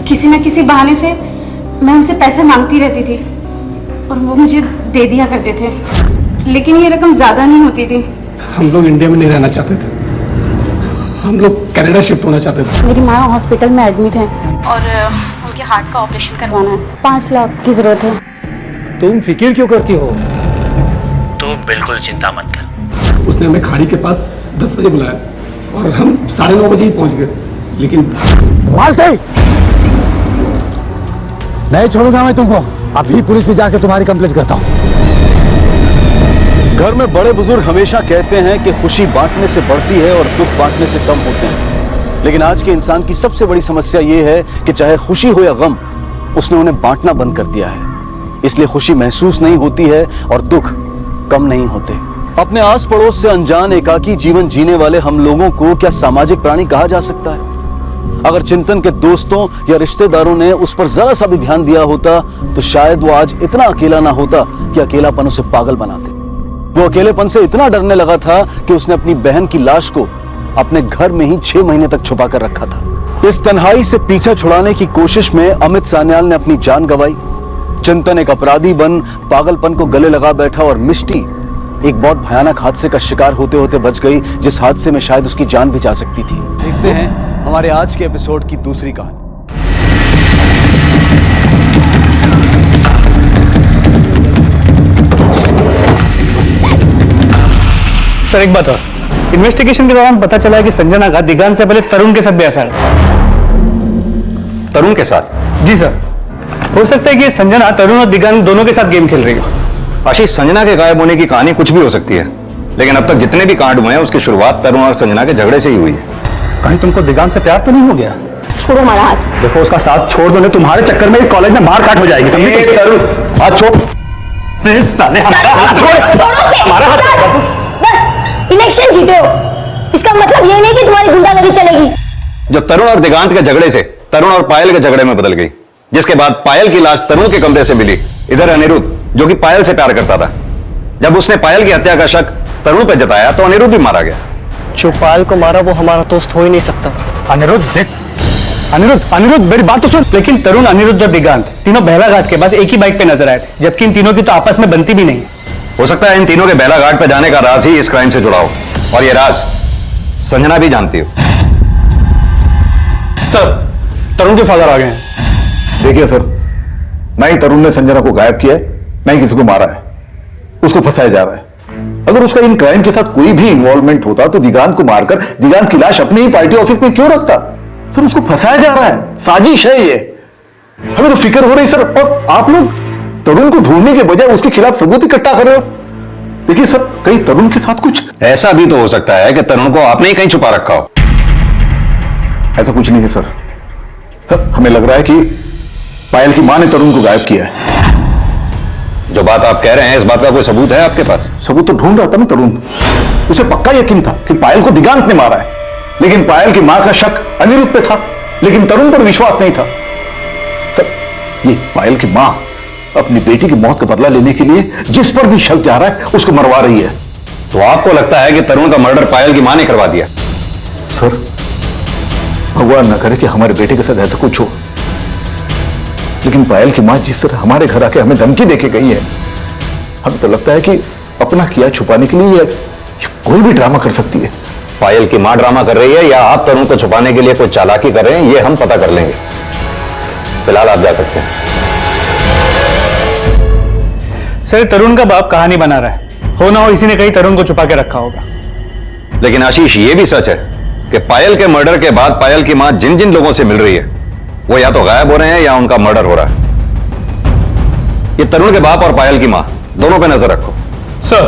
S13: किसी न किसी बहाने से मैं उनसे पैसे मांगती रहती थी और वो मुझे दे दिया करते थे, लेकिन ये रकम ज़्यादा नहीं होती थी।
S12: हम लोग इंडिया में नहीं रहना चाहते थे, हम लोग कनाडा शिफ्ट होना चाहते थे।
S13: मेरी माँ हॉस्पिटल में एडमिट है और उनके हार्ट का ऑपरेशन करवाना है। 5 लाख की ज़रूरत है।
S3: तुम फिक्र क्यों करती हो?
S16: तू बिल्कुल चिंता मत कर।
S12: उसने हमें खाड़ी के पास 10 बजे बुलाया और हम 9:30 बजे ही पहुंच गए, लेकिन
S3: मालते नहीं छोड़ूंगा मैं तुमको। अभी पुलिस में जाकर तुम्हारी कंप्लेंट करता हूँ।
S1: घर में बड़े बुजुर्ग हमेशा कहते हैं कि खुशी बांटने से बढ़ती है और दुख बांटने से कम होते हैं। लेकिन आज के इंसान की सबसे बड़ी समस्या यह है कि चाहे खुशी हो या गम, उसने उन्हें बांटना बंद कर दिया है। इसलिए खुशी महसूस नहीं होती है और दुख कम नहीं होते। अपने आस पड़ोस से अनजान एकाकी जीवन जीने वाले हम लोगों को क्या सामाजिक प्राणी कहा जा सकता है? अगर चिंतन के दोस्तों या रिश्तेदारों ने उस पर जरा सा भी ध्यान दिया होता तो शायद वो आज इतना अकेला ना होता कि अकेलापन उसे पागल बनाते। वो अकेलेपन से इतना डरने लगा था कि उसने अपनी बहन की लाश को अपने घर में ही 6 महीने तक छुपा कर रखा था। इस तन्हाई से पीछा छुड़ाने की कोशिश में अमित सान्याल ने अपनी जान गंवाई। चिंतन एक अपराधी बन पागलपन को गले लगा बैठा और मिष्टी एक बहुत भयानक हादसे का शिकार होते होते बच गई, जिस हादसे में शायद उसकी जान भी जा सकती थी। देखते हैं हमारे आज के एपिसोड की दूसरी कहानी।
S12: सर एक बात और, इन्वेस्टिगेशन के दौरान पता चला है कि संजना का दिगांत से पहले तरुण के साथ भी ऐसा है।
S4: तरुण के साथ?
S12: जी सर, हो सकता है कि संजना तरुण और दिगांत दोनों के साथ गेम खेल रही हो।
S4: आशीष, संजना के गायब होने की कहानी कुछ भी हो सकती है, लेकिन अब तक जितने भी कांड हुए हैं उसकी शुरुआत तरुण और संजना के झगड़े से ही हुई है।
S12: कहीं तुमको दिगांत से प्यार तो नहीं हो गया?
S9: छोड़ो हमारा हाथ।
S12: देखो उसका साथ छोड़ दो, तुम्हारे चक्कर में कॉलेज में मार काट हो जाएगी, समझे?
S4: तरुण हाथ छोड़।
S12: साले हमारा हाथ छोड़। हमारा हाथ।
S9: बस इलेक्शन जीते हो, इसका मतलब ये नहीं कि तुम्हारी गुंडागर्दी चलेगी।
S4: जो तरुण और दिगांत के झगड़े से तरुण और पायल के झगड़े में बदल गई, जिसके बाद पायल की लाश तरुण के कमरे से मिली। इधर अनिरुद्ध, जो कि पायल से प्यार करता था, जब उसने पायल की हत्या का शक तरुण पर जताया तो अनिरुद्ध भी मारा गया।
S16: जो पायल को मारा वो हमारा दोस्त हो ही नहीं सकता।
S12: अनिरुद्ध देख, अनिरुद्ध मेरी बात तो सुन। लेकिन तरुण, अनिरुद्ध और दिगांत तीनों बेला घाट के पास एक ही बाइक पे नजर आए थे, जबकि इन तीनों की तो आपस में बनती भी नहीं।
S4: हो सकता है इन तीनों के बेला घाट पे जाने का राज ही इस क्राइम से जुड़ा हो, और ये राज संजना भी जानती हो।
S7: सर, तरुण के फादर आ गए हैं। देखिए सर, ना ही तरुण ने संजना को गायब किया है, ना ही किसी को मारा है। उसको फंसाया जा रहा है। अगर उसका इन क्राइम के साथ कोई भी इन्वॉल्वमेंट होता तो दिगांत को मारकर दिगांत की लाश अपने ही पार्टी ऑफिस में क्यों रखता? सर, उसको फंसाया जा रहा है, साजिश है ये। हमें तो फिक्र हो रही सर, और आप लोग तरुण को ढूंढने के बजाय उसके खिलाफ सबूत इकट्ठा कर रहे हो। देखिए सर, कहीं तरुण के साथ कुछ
S4: ऐसा भी तो हो सकता है कि तरुण को आपने ही कहीं छुपा रखा हो।
S7: ऐसा कुछ नहीं है सर। सर, हमें लग रहा है कि पायल की मां ने तरुण को गायब किया है।
S4: जो बात आप कह रहे हैं, इस बात का कोई सबूत है आपके पास?
S7: सबूत तो ढूंढ रहा था ना तरुण। उसे पक्का यकीन था कि पायल को दिगांत ने मारा है, लेकिन पायल की मां का शक अनिरुद्ध पे था, लेकिन तरुण पर विश्वास नहीं था। सर, ये पायल की मां अपनी बेटी की मौत का बदला लेने के लिए जिस पर भी शक जा रहा है उसको मरवा रही है।
S4: तो आपको लगता है कि तरुण का मर्डर पायल की मां ने करवा दिया?
S7: सर, भगवान न करे कि हमारे बेटे के साथ ऐसा कुछ हो, लेकिन पायल की मां जिस तरह हमारे घर आके हमें धमकी देके गई है, हमें तो लगता है कि अपना किया छुपाने के लिए ये कोई भी ड्रामा कर सकती है।
S4: पायल की मां ड्रामा कर रही है या आप तरुण को छुपाने के लिए कोई चालाकी कर रहे हैं, ये हम पता कर लेंगे। फिलहाल आप जा सकते हैं।
S12: सर, तरुण का बाप कहानी बना रहा है, हो ना हो इसी ने कहीं तरुण को छुपा के रखा होगा।
S4: लेकिन आशीष, ये भी सच है कि पायल के मर्डर के बाद पायल की मां जिन जिन लोगों से मिल रही है वो या तो गायब हो रहे हैं या उनका मर्डर हो रहा है। ये तरुण के बाप और पायल की मां दोनों पे नजर रखो।
S12: सर।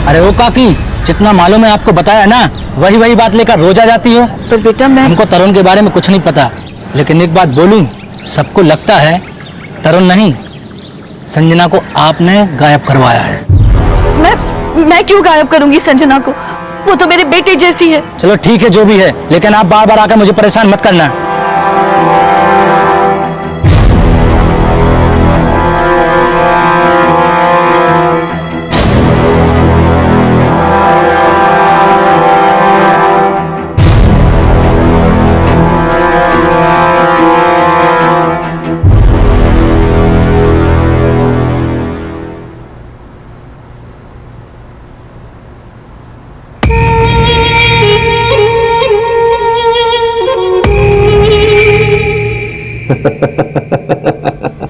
S16: अरे वो काकी, जितना मालूम है आपको बताया ना, वही बात लेकर रोज आ जाती हो।
S8: पर बेटा मैं
S16: हमको तरुण के बारे में कुछ नहीं पता, लेकिन एक बात बोलूं, सबको लगता है तरुण नहीं, संजना को आपने गायब करवाया है।
S8: मैं क्यों गायब करूंगी संजना को? वो तो मेरे बेटे जैसी है।
S16: चलो ठीक है, जो भी है, लेकिन आप बार बार आकर मुझे परेशान मत करना।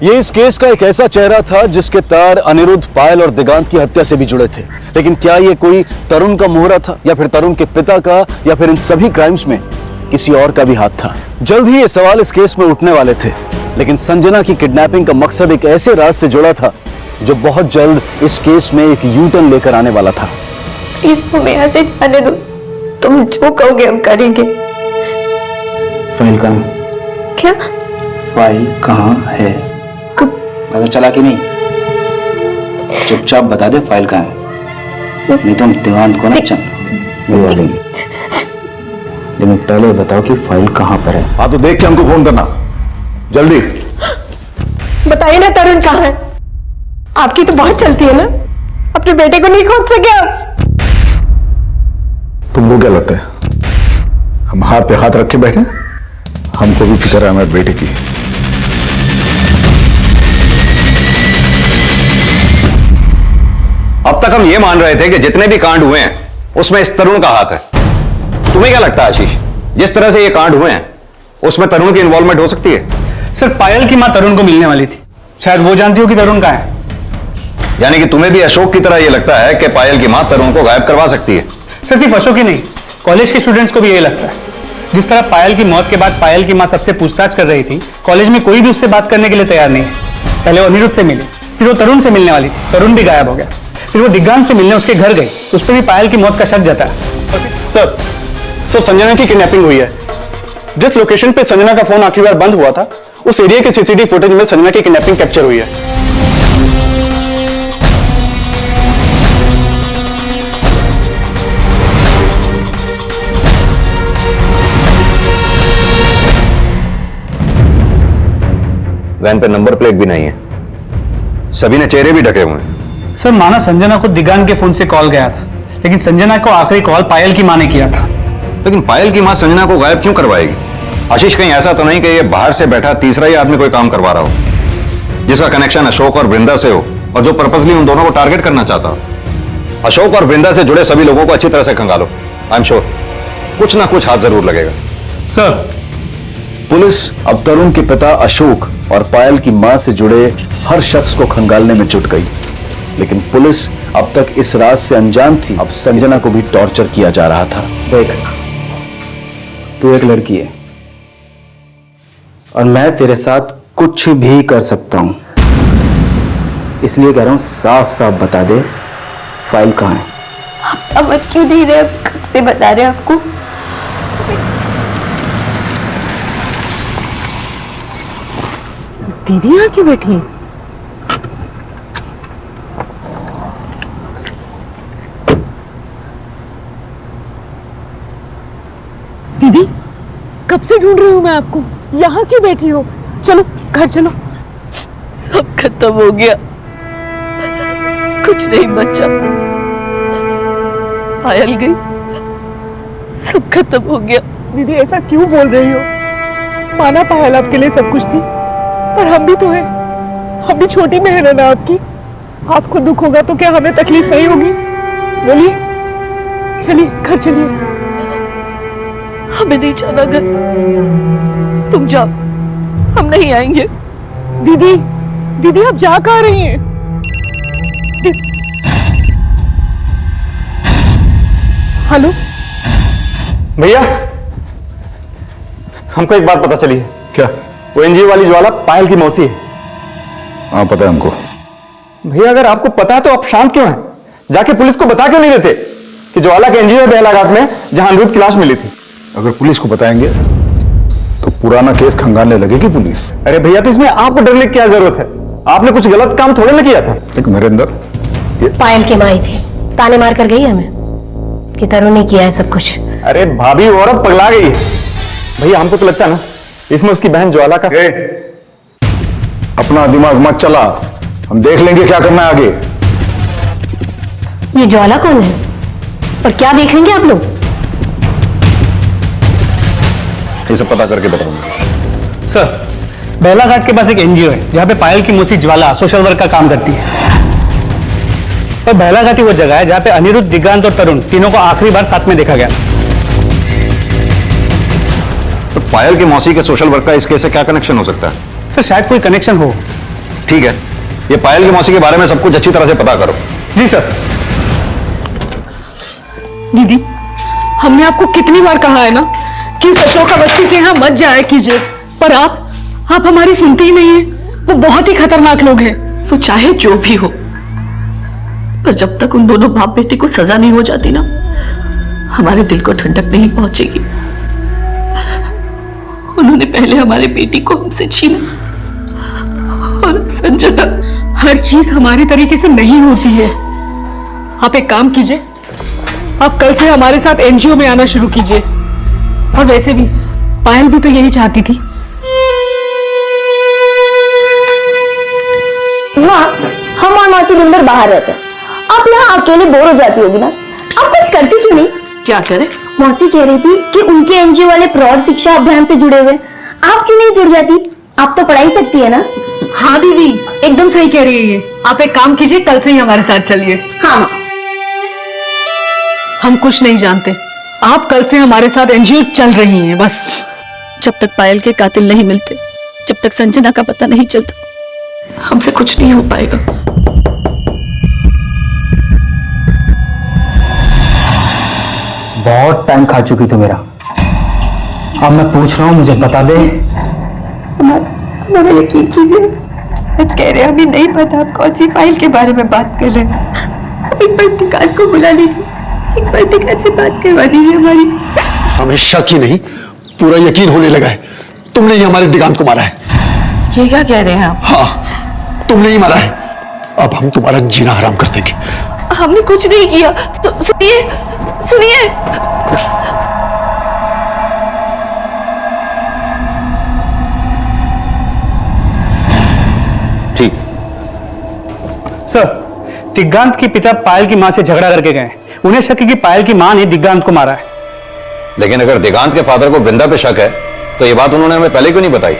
S1: ये इस केस का एक ऐसा चेहरा था जिसके तार अनिरुद्ध, पायल और दिगांत की हत्या से भी जुड़े थे। लेकिन क्या ये कोई तरुण का मोहरा था, या फिर तरुण के पिता का, या फिर इन सभी क्राइम्स में किसी और का भी हाथ था। जल्द ही ये सवाल इस केस में उठने वाले थे, लेकिन संजना की किडनैपिंग का मकसद एक ऐसे राज से जुड़ा था जो बहुत जल्द इस केस में एक यू टर्न लेकर आने वाला था।
S17: प्लीज हमें यहाँ से जाने दो, तुम जो कहोगे हम करेंगे।
S3: फाइल कहाँ है?
S17: क्या
S3: फाइल कहाँ है? पता चला कि नहीं? चुपचाप बता दे फाइल कहाँ है, नहीं तो हम देवान को ना मिलवा देंगे। लेकिन पहले बताओ कि फाइल कहाँ पर है।
S12: हाँ तो देख के हमको फोन करना जल्दी।
S6: बताइए ना तरुण कहाँ है? आपकी तो बहुत चलती है ना, अपने बेटे को नहीं खोज सके आप?
S12: तुमको क्या लगता है हम हाथ पे हाथ रखे बैठे? हमको भी फिक्र है हमारे बेटे की।
S4: अब तक हम ये मान रहे थे कि जितने भी कांड हुए हैं उसमें इस तरुण का हाथ है। तुम्हें क्या लगता है आशीष, जिस तरह से ये कांड हुए हैं उसमें तरुण की इन्वॉल्वमेंट हो सकती है?
S16: सर पायल की मां तरुण को मिलने वाली थी, शायद वो जानती हो कि तरुण कहाँ है।
S4: यानी कि तुम्हें भी अशोक की तरह यह लगता है कि पायल की मां तरुण को गायब करवा सकती है?
S16: सर सिर्फ अशोक ही नहीं, कॉलेज के स्टूडेंट्स को भी यही लगता है। जिस तरह पायल की मौत के बाद पायल की मां सबसे पूछताछ कर रही थी, कॉलेज में कोई भी उससे बात करने के लिए तैयार नहीं है। पहले वो अनिरुद्ध से मिली, फिर वो तरुण से मिलने वाली थी, तरुण भी गायब हो गया। फिर वो दिग्गांत से मिलने उसके घर गई, उस पर भी पायल की मौत का शक जता है।
S7: सर संजना की किडनैपिंग हुई है। जिस लोकेशन पे संजना का फोन आखिरी बार बंद हुआ था, उस एरिया के सीसीटीवी फुटेज में संजना की किडनैपिंग कैप्चर हुई है।
S4: वैन पे नंबर प्लेट भी नहीं है, सभी ने चेहरे भी ढके हुए हैं।
S16: सर माना संजना को दिग्गांत के फोन से कॉल गया था, लेकिन संजना को आखिरी कॉल पायल की मां ने किया था।
S4: लेकिन पायल की मां संजना को गायब क्यों करवाएगी? आशीष कहीं ऐसा तो नहीं कि ये बाहर से बैठा तीसरा ही आदमी कोई काम करवा रहा हो, जिसका कनेक्शन अशोक और वृंदा से हो और जो पर्पसली उन दोनों को टारगेट करना चाहता हो? अशोक और वृंदा से जुड़े सभी लोगों को अच्छी तरह से खंगालो, आई एम श्योर कुछ ना कुछ हाथ जरूर लगेगा।
S1: सर पुलिस अब तरुण के पिता अशोक और पायल की मां से जुड़े हर शख्स को खंगालने में जुट गई, लेकिन पुलिस अब तक इस राज से अनजान थी। अब संजना को भी टॉर्चर किया जा रहा था।
S3: देख, तू एक लड़की है और मैं तेरे साथ कुछ भी कर सकता हूं, इसलिए कह रहा हूं साफ साफ बता दे फाइल कहां है।
S17: आप समझ क्यों नहीं रहे? कब से बता रहे आपको?
S6: दीदी यहाँ क्यों बैठी? दीदी कब से ढूंढ रही हूँ मैं आपको, यहाँ क्यों बैठी हो? चलो घर चलो।
S18: सब खत्म हो गया, कुछ नहीं बचा। पायल गई, सब खत्म हो गया।
S6: दीदी ऐसा क्यों बोल रही हो? माना पायल आपके लिए सब कुछ थी, पर हम भी तो हैं, हम भी छोटी बहन है ना आपकी। आपको दुख होगा तो क्या हमें तकलीफ नहीं होगी? बोलिए, चलिए घर चलिए।
S18: हमें नहीं जाना घर, तुम जाओ, हम नहीं आएंगे।
S6: दीदी, दीदी आप जा कहाँ रही हैं? हेलो
S7: भैया, हमको एक बात पता चली है। क्या? वो एनजीओ वाली ज्वाला पायल की मौसी है।
S12: हाँ पता है हमको।
S7: भैया अगर आपको पता है तो आप शांत क्यों हैं? जाके पुलिस को बता क्यों नहीं देते कि ज्वाला के एनजीओ बेलाघाट में जहां अनिरुद्ध की लाश मिली थी?
S12: अगर पुलिस को बताएंगे तो पुराना केस खंगालने लगेगी पुलिस।
S7: अरे भैया तो इसमें आपको डरने की क्या जरूरत है? आपने कुछ गलत काम थोड़े ना किया था।
S12: देख नरेंद्र,
S9: पायल की माई थी, ताने मार कर गई हमें कि तरुण ने किया है सब कुछ।
S7: अरे भाभी औरत पगला गई है। भैया हमको तो लगता है ना इसमें उसकी बहन ज्वाला का।
S12: अपना दिमाग मत चला, हम देख लेंगे क्या करना है आगे।
S9: ये ज्वाला कौन है और क्या देख लेंगे आप लोग?
S4: ये सब पता करके बताऊंगा।
S16: सर बेलाघाट के पास एक एनजीओ है जहां पे पायल की मौसी ज्वाला सोशल वर्क का काम करती है, और बेलाघाट ही वो जगह है जहां पे अनिरुद्ध, दिग्गांत और तरुण तीनों को आखिरी बार साथ में देखा गया।
S4: तो पायल की मौसी के सोशल वर्क का इस केस से क्या कनेक्शन हो सकता है?
S16: सर शायद कोई कनेक्शन हो।
S4: ठीक है, ये पायल की मौसी के बारे में सब कुछ अच्छी तरह से पता करो।
S16: जी सर।
S6: दीदी हमने आपको कितनी बार कहा है ना
S18: कि इस अशोक अवस्थी के यहाँ मत जाया कीजिए, पर आप हमारी सुनते ही नहीं है। वो बहुत ही खतरनाक लोग हैं। वो चाहे जो भी हो, पर जब तक उन दोनों बाप बेटे को सजा नहीं हो जाती ना, हमारे दिल को ठंडक नहीं पहुंचेगी। उन्होंने पहले हमारे बेटी को हमसे छीना और संजना। हर चीज हमारे तरीके से नहीं होती है। आप एक काम कीजिए, आप कल से हमारे साथ एनजीओ में आना शुरू कीजिए। और वैसे भी पायल भी तो यही चाहती थी।
S2: माँ, हम और मौसी दिन भर बाहर रहते हैं, आप यहाँ अकेले बोर हो जाती होगी ना, आप कुछ करती क्यों नहीं?
S18: क्या करे?
S2: मौसी कह रही थी कि उनके एनजीओ वाले प्रौढ़ शिक्षा अभियान से जुड़े हुए, आप क्यों नहीं जुड़ जाती? आप तो पढ़ाई सकती है ना।
S18: हाँ दीदी, एकदम सही कह रही है ये। आप एक काम कीजिए, कल से ही हमारे साथ चलिए।
S2: हाँ,
S18: हम कुछ नहीं जानते, आप कल से हमारे साथ एनजीओ चल रही हैं बस। जब तक पायल के कातिल नहीं मिलते, जब तक संजना का पता नहीं चलता, हमसे कुछ नहीं हो पाएगा।
S12: बहुत टाइम खा चुकी तू मेरा। अब मैं पूछ रहा हूँ, मुझे बता दे।
S17: हमारा यकीन कीजिए, सच कह रहे हैं, अभी नहीं पता आप कौन सी फाइल के बारे में बात कर रहे हैं। अब एक बार दिगान को बुला लीजिए, एक बार दिगान से बात करवा दीजिए हमारी।
S3: हमें शक ही नहीं, पूरा यकीन होने लगा है। तुमने ही हमारे दिगान को मारा है।
S18: ये क्या कह रहे हैं आप?
S3: हाँ, तुमने ही मारा है। अब हम तुम्हारा जीना हराम कर देंगे।
S18: हमने कुछ नहीं किया। सुनिए, सुनिए।
S4: ठीक।
S16: सर, दिगांत के पिता पायल की मां से झगड़ा करके गए। उन्हें शक है कि पायल की मां ने दिगांत को मारा है।
S4: लेकिन अगर दिगांत के फादर को वृंदा पे शक है, तो ये बात उन्होंने हमें पहले क्यों नहीं बताई?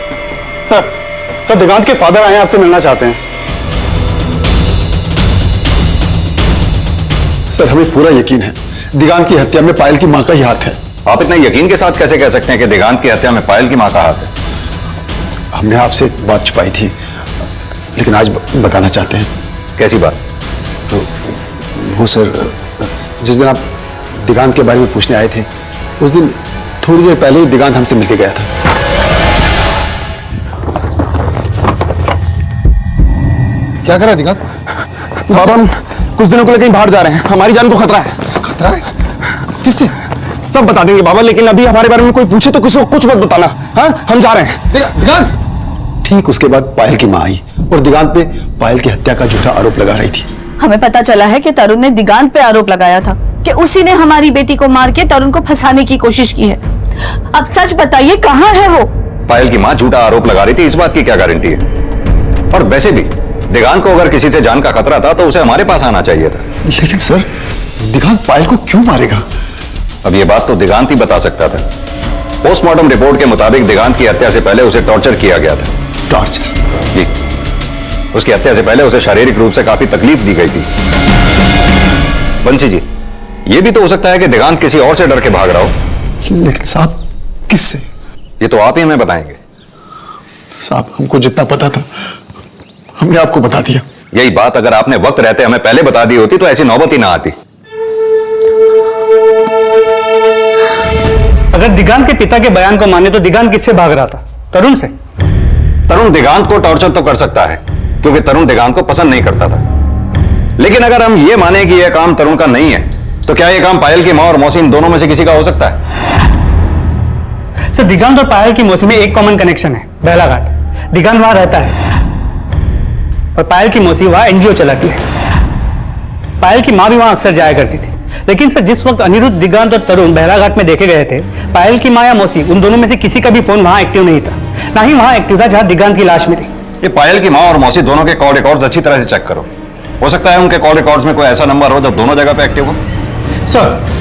S1: सर दिगांत के फादर आए हैं, आपसे मिलना चाहते हैं।
S3: सर, हमें पूरा यकीन है दिगांत की हत्या में पायल की मां का ही हाथ है।
S4: आप इतना यकीन के साथ कैसे कह सकते हैं कि दिगांत की हत्या में पायल की मां का हाथ है?
S3: हमने आपसे एक बात छुपाई थी, लेकिन आज बताना चाहते हैं।
S4: कैसी बात?
S3: तो वो सर, जिस दिन आप दिगांत के बारे में पूछने आए थे, उस दिन थोड़ी देर पहले ही दिगांत हमसे मिलके गया था। क्या करा दिगांत?
S12: बाबा, हम कुछ दिनों के लिए कहीं बाहर जा रहे हैं, हमारी जान को खतरा है।
S3: खतरा है? किससे?
S12: सब बता देंगे बाबा, लेकिन अभी हमारे बारे में कोई पूछे तो किसी को कुछ मत बताना। हाँ, हम जा रहे हैं।
S3: दिगांत! ठीक उसके बाद पायल की मां आई और दिगांत पे पायल की हत्या का झूठा आरोप लगा रही थी।
S18: हमें पता चला है कि तरुण ने दिगांत पे आरोप लगाया था कि उसी ने हमारी बेटी को मार के तरुण को फंसाने की कोशिश की है। अब सच बताइए, कहाँ है वो?
S4: पायल की मां झूठा आरोप लगा रही थी, इस बात की क्या गारंटी है? और वैसे भी दिगांत को अगर किसी से जान का खतरा था तो उसे हमारे पास आना चाहिए था।
S3: लेकिन सर, दिगांत पायल को क्यों मारेगा?
S4: अब ये बात तो दिगांत ही बता सकता था। पोस्टमार्टम रिपोर्ट के मुताबिक दिगांत की हत्या से पहले उसे टॉर्चर किया गया था।
S3: टॉर्चर?
S4: जी, उसकी हत्या से पहले उसे शारीरिक रूप से काफी तकलीफ दी गई थी। बंसी जी, ये भी तो हो सकता है कि दिगांत किसी और से डर के भाग रहा हो।
S3: लेकिन साहब, किससे?
S4: ये तो आप ही हमें बताएंगे।
S3: साहब, हमको जितना पता था हमने आपको बता दिया।
S4: यही बात अगर आपने वक्त रहते हमें पहले बता दी होती तो ऐसी नौबत ही ना आती।
S16: अगर दिगांत के पिता के बयान को माने तो दिगांत किससे भाग रहा था? तरुण से।
S4: तरुण दिगांत को टॉर्चर तो कर सकता है क्योंकि तरुण दिगांत को पसंद नहीं करता था, लेकिन अगर हम ये माने कि यह काम तरुण का नहीं है तो क्या यह काम पायल की मां और मौसी इन दोनों में से किसी का हो सकता है?
S16: सर, दिगांत और पायल की मौसी में एक कॉमन कनेक्शन है, बेलाघाट। दिगांत वहां रहता है और पायल की मौसी वहां एनजीओ चलाती है। पायल की मां भी वहां अक्सर जाया करती थी। लेकिन सर, जिस वक्त अनिरुद्ध, दिगांत और तरुण बेलाघाट में देखे गए थे, पायल की मां या मौसी, उन दोनों में से किसी का भी फोन वहां एक्टिव नहीं था। ना ही वहां एक्टिव था जहां दिगांत की लाश मिली।
S4: ये पायल की मां और मौसी दोनों के कॉल रिकॉर्ड्स अच्छी तरह से चेक करो। हो सकता है उनके कॉल रिकॉर्ड्स में कोई ऐसा नंबर हो जो दोनों जगह पे एक्टिव हो।
S16: सर,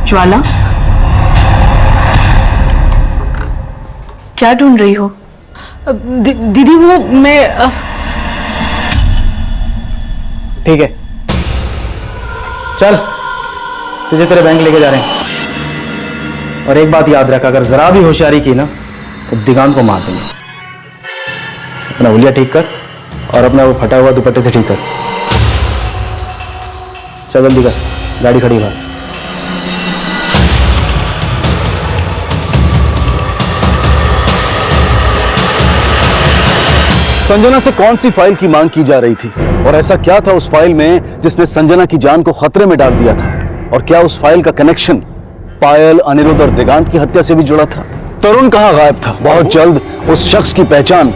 S18: ज्वाला, क्या ढूंढ रही हो? दीदी, वो मैं
S16: ठीक है, चल, तुझे तेरे बैंक लेके जा रहे हैं। और एक बात याद रख, अगर जरा भी होशियारी की ना तो दिगांत को मार देंगे। अपना हुलिया ठीक कर और अपना वो फटा हुआ दुपट्टे से ठीक कर। चल जल्दी कर, गाड़ी खड़ी है।
S1: संजना से कौन सी फाइल की मांग की जा रही थी और ऐसा क्या था उस फाइल में जिसने संजना की जान को खतरे में डाल दिया था? और क्या उस फाइल का कनेक्शन पायल, अनिरुद्ध और दिगांत की हत्या से भी जुड़ा था? तरुण कहां गायब था? बहुत जल्द उस शख्स की पहचान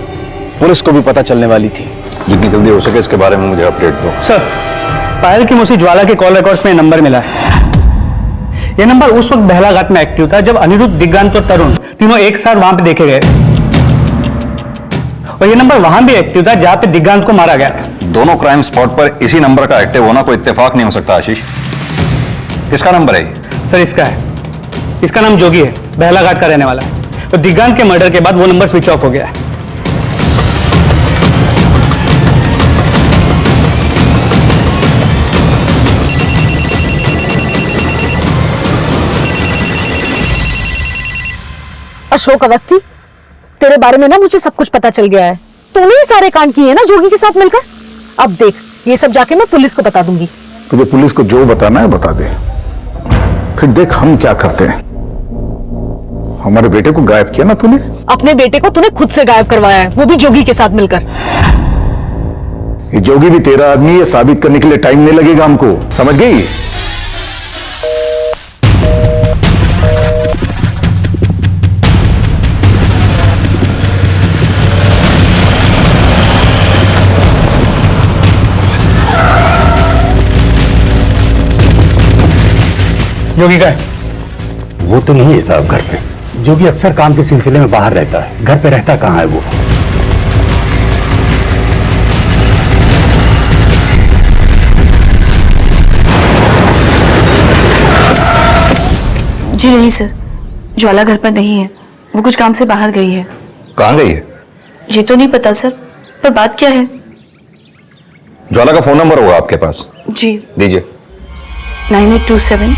S1: पुलिस को भी पता चलने वाली थी।
S4: जितनी जल्दी हो सके इसके बारे में मुझे अपडेट दो।
S16: सर, पायल की मौसी ज्वाला के कॉल रिकॉर्ड्स में ये नंबर मिला है। ये नंबर उस वक्त बहला घाट में एक्टिव था जब अनिरुद्ध, दिगांत और तरुण तीनों एक साथ वहां पे देखे गए। और ये नंबर वहां भी एक्टिव था जहां पे दिगांत को मारा गया था।
S4: दोनों क्राइम स्पॉट पर इसी नंबर का एक्टिव होना कोई इत्तेफाक नहीं हो सकता आशीष। किसका नंबर है?
S16: सर इसका है। इसका नाम जोगी है, बहला घाट का रहने वाला है। तो दिगांत के मर्डर के बाद वो नंबर स्विच ऑफ हो गया है।
S18: अशोक अवस्थी, तेरे बारे में ना मुझे सब कुछ पता चल गया है। तूने ही सारे कांड किए हैं ना जोगी के साथ मिलकर। अब देख, ये सब जाके मैं पुलिस को बता दूंगी।
S3: तुझे पुलिस को जो बताना है बता दे, फिर देख हम क्या करते हैं। हमारे बेटे को गायब किया ना तूने।
S18: अपने बेटे को तूने खुद से गायब करवाया है, वो भी जोगी के साथ मिलकर।
S3: ये जोगी भी तेरा आदमी है, साबित करने के लिए टाइम नहीं लगेगा हमको, समझ गई?
S16: जोगी का है?
S12: वो तो नहीं है साहब घर पे। जोगी अक्सर काम के सिलसिले में बाहर रहता है, घर पे रहता कहाँ है वो?
S13: जी नहीं सर, ज्वाला घर पर नहीं है। वो कुछ काम से बाहर गई है।
S4: कहाँ गई है?
S13: ये तो नहीं पता सर, पर बात क्या है?
S4: ज्वाला का फोन नंबर होगा आपके पास?
S13: जी
S4: दीजिए।
S13: 9827।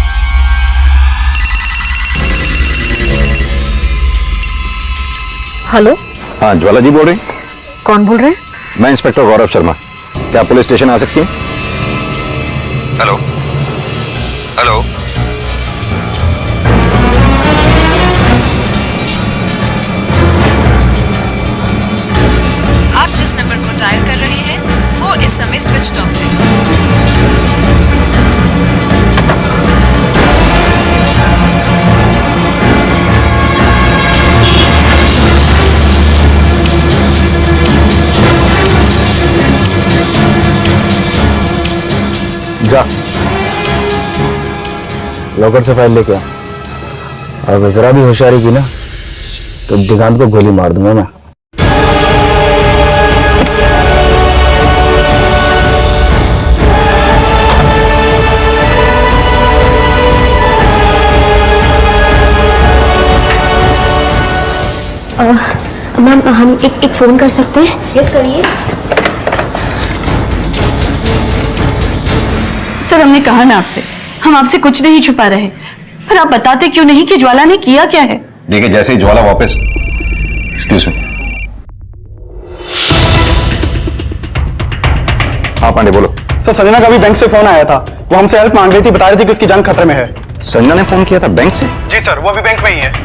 S18: हेलो।
S4: हाँ, ज्वाला जी बोल रही?
S18: कौन बोल रहे हैं?
S4: मैं इंस्पेक्टर गौरव शर्मा। क्या आप पुलिस स्टेशन आ सकती हैं? Hello hello.
S19: आप जिस नंबर को डायल कर रहे हैं वो इस समय स्विच ऑफ है।
S16: जा, लॉकर से फाइल लेके आ। अगर जरा भी होशियारी की ना तो दिगांत को गोली मार दूंगा मैं।
S2: मैम, हम एक फोन कर सकते हैं? यस करिए।
S13: सर, हमने कहा ना आपसे, हम आपसे कुछ नहीं छुपा रहे। पर आप बताते क्यों नहीं कि ज्वाला ने किया क्या है?
S4: देखिए, जैसे ही ज्वाला वापस। Excuse me. हाँ पांडे बोलो।
S16: सर, संजना का भी बैंक से फोन आया था। वो हमसे हेल्प मांग रही थी, बता रही थी कि उसकी जान खतरे में है।
S4: संजना ने फोन किया था बैंक से?
S16: जी सर, वो अभी बैंक में ही है।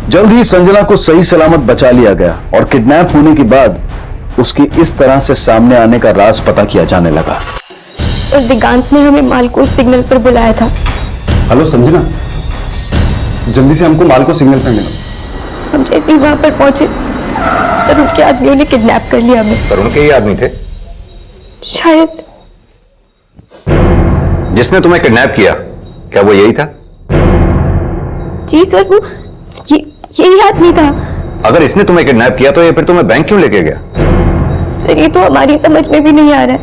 S1: जल्द ही संजना को सही सलामत बचा लिया गया और किडनैप होने के बाद उसकी इस तरह से सामने आने का राज पता किया जाने लगा।
S2: सर, दिगांत ने हमें माल को सिग्नल पर बुलाया था।
S5: हेलो संजना, जल्दी से हमको माल को सिग्नल पर मिलो।
S2: हम जैसे ही वहां पर पहुंचे तरुण के आदमियों ने किडनैप कर लिया हमें।
S4: तरुण के ही आदमी थे?
S2: शायद।
S4: जिसने तुम्हें किडनैप किया, क्या वो यही था?
S2: जी सर, वो
S17: यही आदमी था।
S4: अगर इसने तुम्हें किडनैप किया तो ये फिर तुम्हें बैंक क्यों लेके गया?
S17: सर ये तो हमारी समझ में भी नहीं आ रहा है।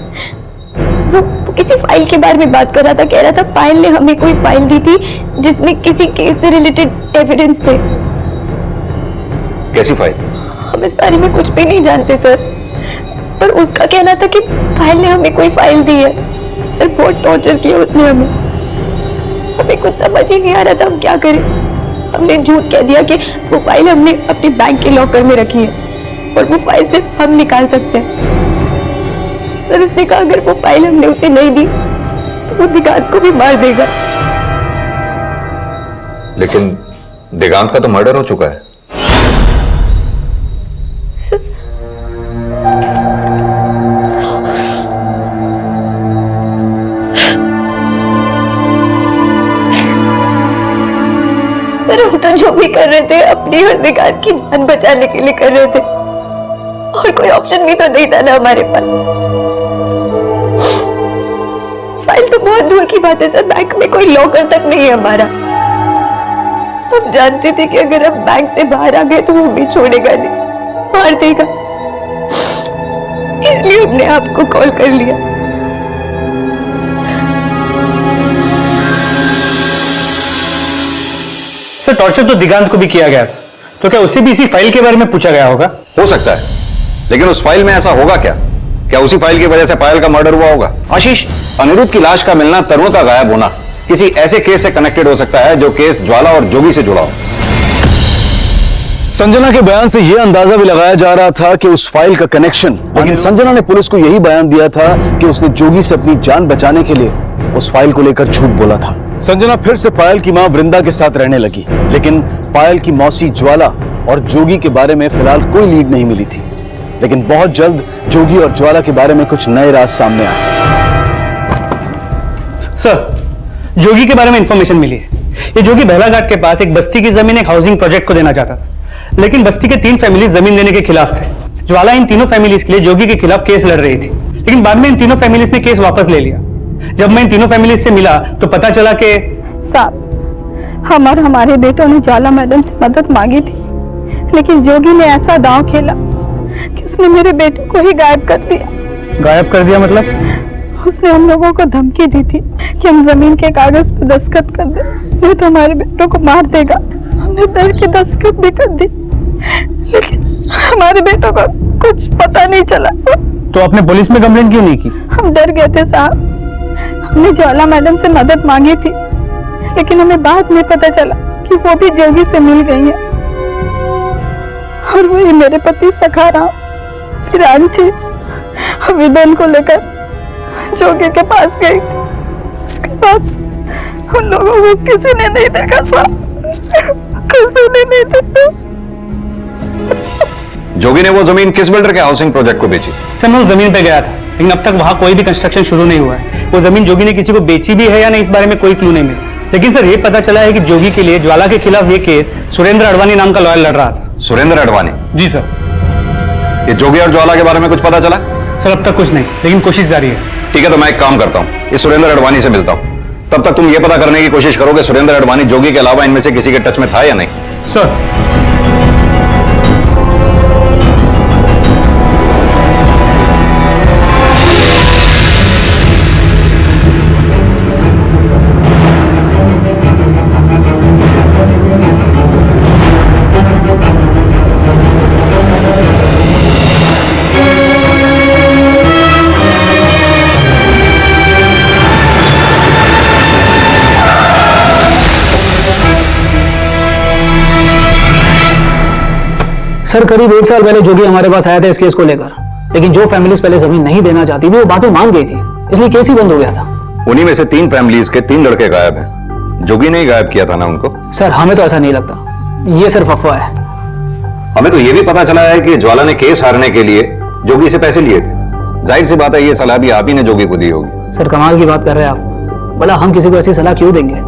S17: वो किसी फाइल के बारे में बात कर रहा था, कह रहा था पायल ने हमें कोई फाइल दी थी जिसमें किसी केस से रिलेटेड एविडेंस थे।
S4: कैसी फाइल?
S17: हम इस बारे में कुछ भी नहीं जानते सर, पर उसका कहना था कि फाइल ने हमें कोई फाइल दी है। सर बहुत टॉर्चर किया उसने हमें कुछ समझ ही नहीं आ रहा था हम क्या करें। हमने झूठ कह दिया कि वो फाइल हमने अपने बैंक के लॉकर में रखी है और वो फाइल सिर्फ हम निकाल सकते हैं। सर उसने कहा अगर वो फाइल हमने उसे नहीं दी तो वो दिगांत को भी मार देगा।
S4: लेकिन दिगांत का तो मर्डर हो चुका है।
S17: सर हम तो जो भी कर रहे थे अपनी और दिगांत की जान बचाने के लिए कर रहे थे, और कोई ऑप्शन भी तो नहीं था ना हमारे पास। फाइल तो बहुत दूर की बात है सर, बैंक में कोई लॉकर तक नहीं है हमारा। हम जानते थे कि अगर हम बैंक से बाहर आ गए तो वो भी छोड़ेगा नहीं, मार देगा, इसलिए हमने आपको कॉल कर लिया।
S16: सर टॉर्चर तो दिगांत को भी किया गया था, तो क्या उसे भी इसी फाइल के बारे में पूछा गया होगा?
S4: हो सकता है, लेकिन उस फाइल में ऐसा होगा क्या? क्या उसी फाइल की वजह से पायल का मर्डर हुआ होगा? आशीष, अनिरुद्ध की लाश का मिलना, तरुण का गायब होना किसी ऐसे केस से कनेक्टेड हो सकता है जो केस ज्वाला और जोगी से जुड़ा हो।
S1: संजना के बयान से यह अंदाजा भी लगाया जा रहा था कि उस फाइल का कनेक्शन, लेकिन संजना ने पुलिस को यही बयान दिया था कि उसने जोगी से अपनी जान बचाने के लिए उस फाइल को लेकर झूठ बोला था। संजना फिर से पायल की मां वृंदा के साथ रहने लगी, लेकिन पायल की मौसी ज्वाला और जोगी के बारे में फिलहाल कोई लीड नहीं मिली थी। लेकिन बहुत जल्द जोगी और ज्वाला के बारे में कुछ नए राज सामने आए।
S16: सर जोगी के बारे में इंफॉर्मेशन मिली है। ये जोगी बहला घाट के पास एक बस्ती की जमीन एक हाउसिंग प्रोजेक्ट को देना चाहता था, लेकिन बस्ती के 3 फैमिलीज जमीन देने के खिलाफ थे। ज्वाला इन तीनों फैमिलीज के लिए जोगी के खिलाफ केस लड़ रही थी, लेकिन बाद में इन तीनों फैमिलीज ने केस वापस ले लिया। जब मैं इन तीनों फैमिलीज से मिला तो पता चला कि
S6: साहब हमारे बेटों ने ज्वाला मैडम से मदद मांगी थी, लेकिन जोगी ने ऐसा दांव खेला कि उसने मेरे बेटे को ही गायब कर दिया।
S16: गायब कर दिया मतलब?
S6: उसने हम लोगों को धमकी दी थी कि हम जमीन के कागज पर दस्तखत कर दे, नहीं तो हमारे बेटों को मार देगा। हमने डर के दस्तखत भी कर दी, लेकिन हमारे बेटों को कुछ पता नहीं चला सर।
S16: तो आपने पुलिस में कंप्लेंट क्यों नहीं की?
S6: हम डर गए थे साहब। हमने ज्वाला मैडम से मदद मांगी थी, लेकिन हमें बाद में पता चला कि वो भी जोगी से मिल गई है, और वही मेरे पति सखाराम रांची आवेदन को लेकर जोगी के पास गई थी। उसके बाद उन लोगों को किसी ने नहीं देखा सर, किसी ने नहीं देखा।
S4: जोगी ने वो जमीन किस बिल्डर के हाउसिंग प्रोजेक्ट को बेची?
S16: सर मैं उस जमीन पे गया था, लेकिन अब तक वहां कोई भी कंस्ट्रक्शन शुरू नहीं हुआ है। वो जमीन जोगी ने किसी को बेची भी है या नहीं, इस बारे में कोई क्लू नहीं मिला। लेकिन सर ये पता चला है कि जोगी के लिए ज्वाला के खिलाफ ये केस सुरेंद्र अडवाणी नाम का लॉयर लड़ रहा था।
S4: सुरेंद्र अडवाणी?
S16: जी सर।
S4: ये जोगी और ज्वाला के बारे में कुछ पता चला?
S16: सर अब तक कुछ नहीं, लेकिन कोशिश जारी है।
S4: ठीक है, तो मैं एक काम करता हूँ, इस सुरेंद्र अडवाणी से मिलता हूँ। तब तक तुम ये पता करने की कोशिश करोगे सुरेंद्र अडवाणी जोगी के अलावा इनमें से किसी के टच में था या नहीं।
S16: सर
S20: सर करीब 1 साल पहले जोगी हमारे पास आया था इस केस को लेकर, लेकिन जो फैमिलीज पहले जमीन नहीं देना चाहती थी वो बातें मान गई थी, इसलिए केस ही बंद हो गया था।
S4: उन्हीं में से 3 फैमिलीज के 3 लड़के गायब हैं। जोगी ने ही गायब किया था ना उनको?
S20: सर हमें तो ऐसा नहीं लगता, ये सिर्फ अफवाह है।
S4: हमें तो ये भी पता चला है कि ज्वाला ने केस हारने के लिए जोगी से पैसे लिए थे। जाहिर सी बात है ये सलाह भी आप ही ने जोगी को दी होगी।
S20: सर कमाल की बात कर रहे हैं आप, भला हम किसी को ऐसी सलाह क्यों देंगे?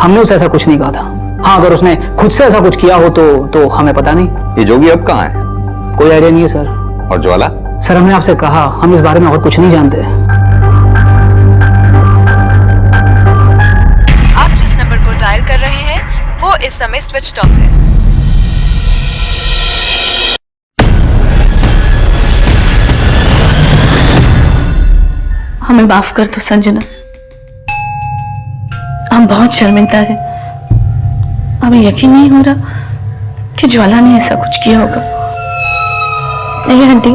S20: हमने उसे ऐसा कुछ नहीं कहा था। हाँ अगर उसने खुद से ऐसा कुछ किया हो तो हमें पता नहीं।
S4: ये जोगी अब कहाँ है?
S20: कोई आइडिया नहीं है सर।
S4: और ज्वाला?
S20: सर हमने आपसे कहा हम इस बारे में और कुछ नहीं जानते।
S19: आप जिस नंबर को डायल कर रहे हैं वो इस समय स्विच ऑफ है।
S18: हमें माफ कर दो संजना, हम बहुत शर्मिंदा हैं। हमें यकीन नहीं हो रहा कि ज्वाला ने ऐसा कुछ किया होगा।
S17: नहीं आंटी,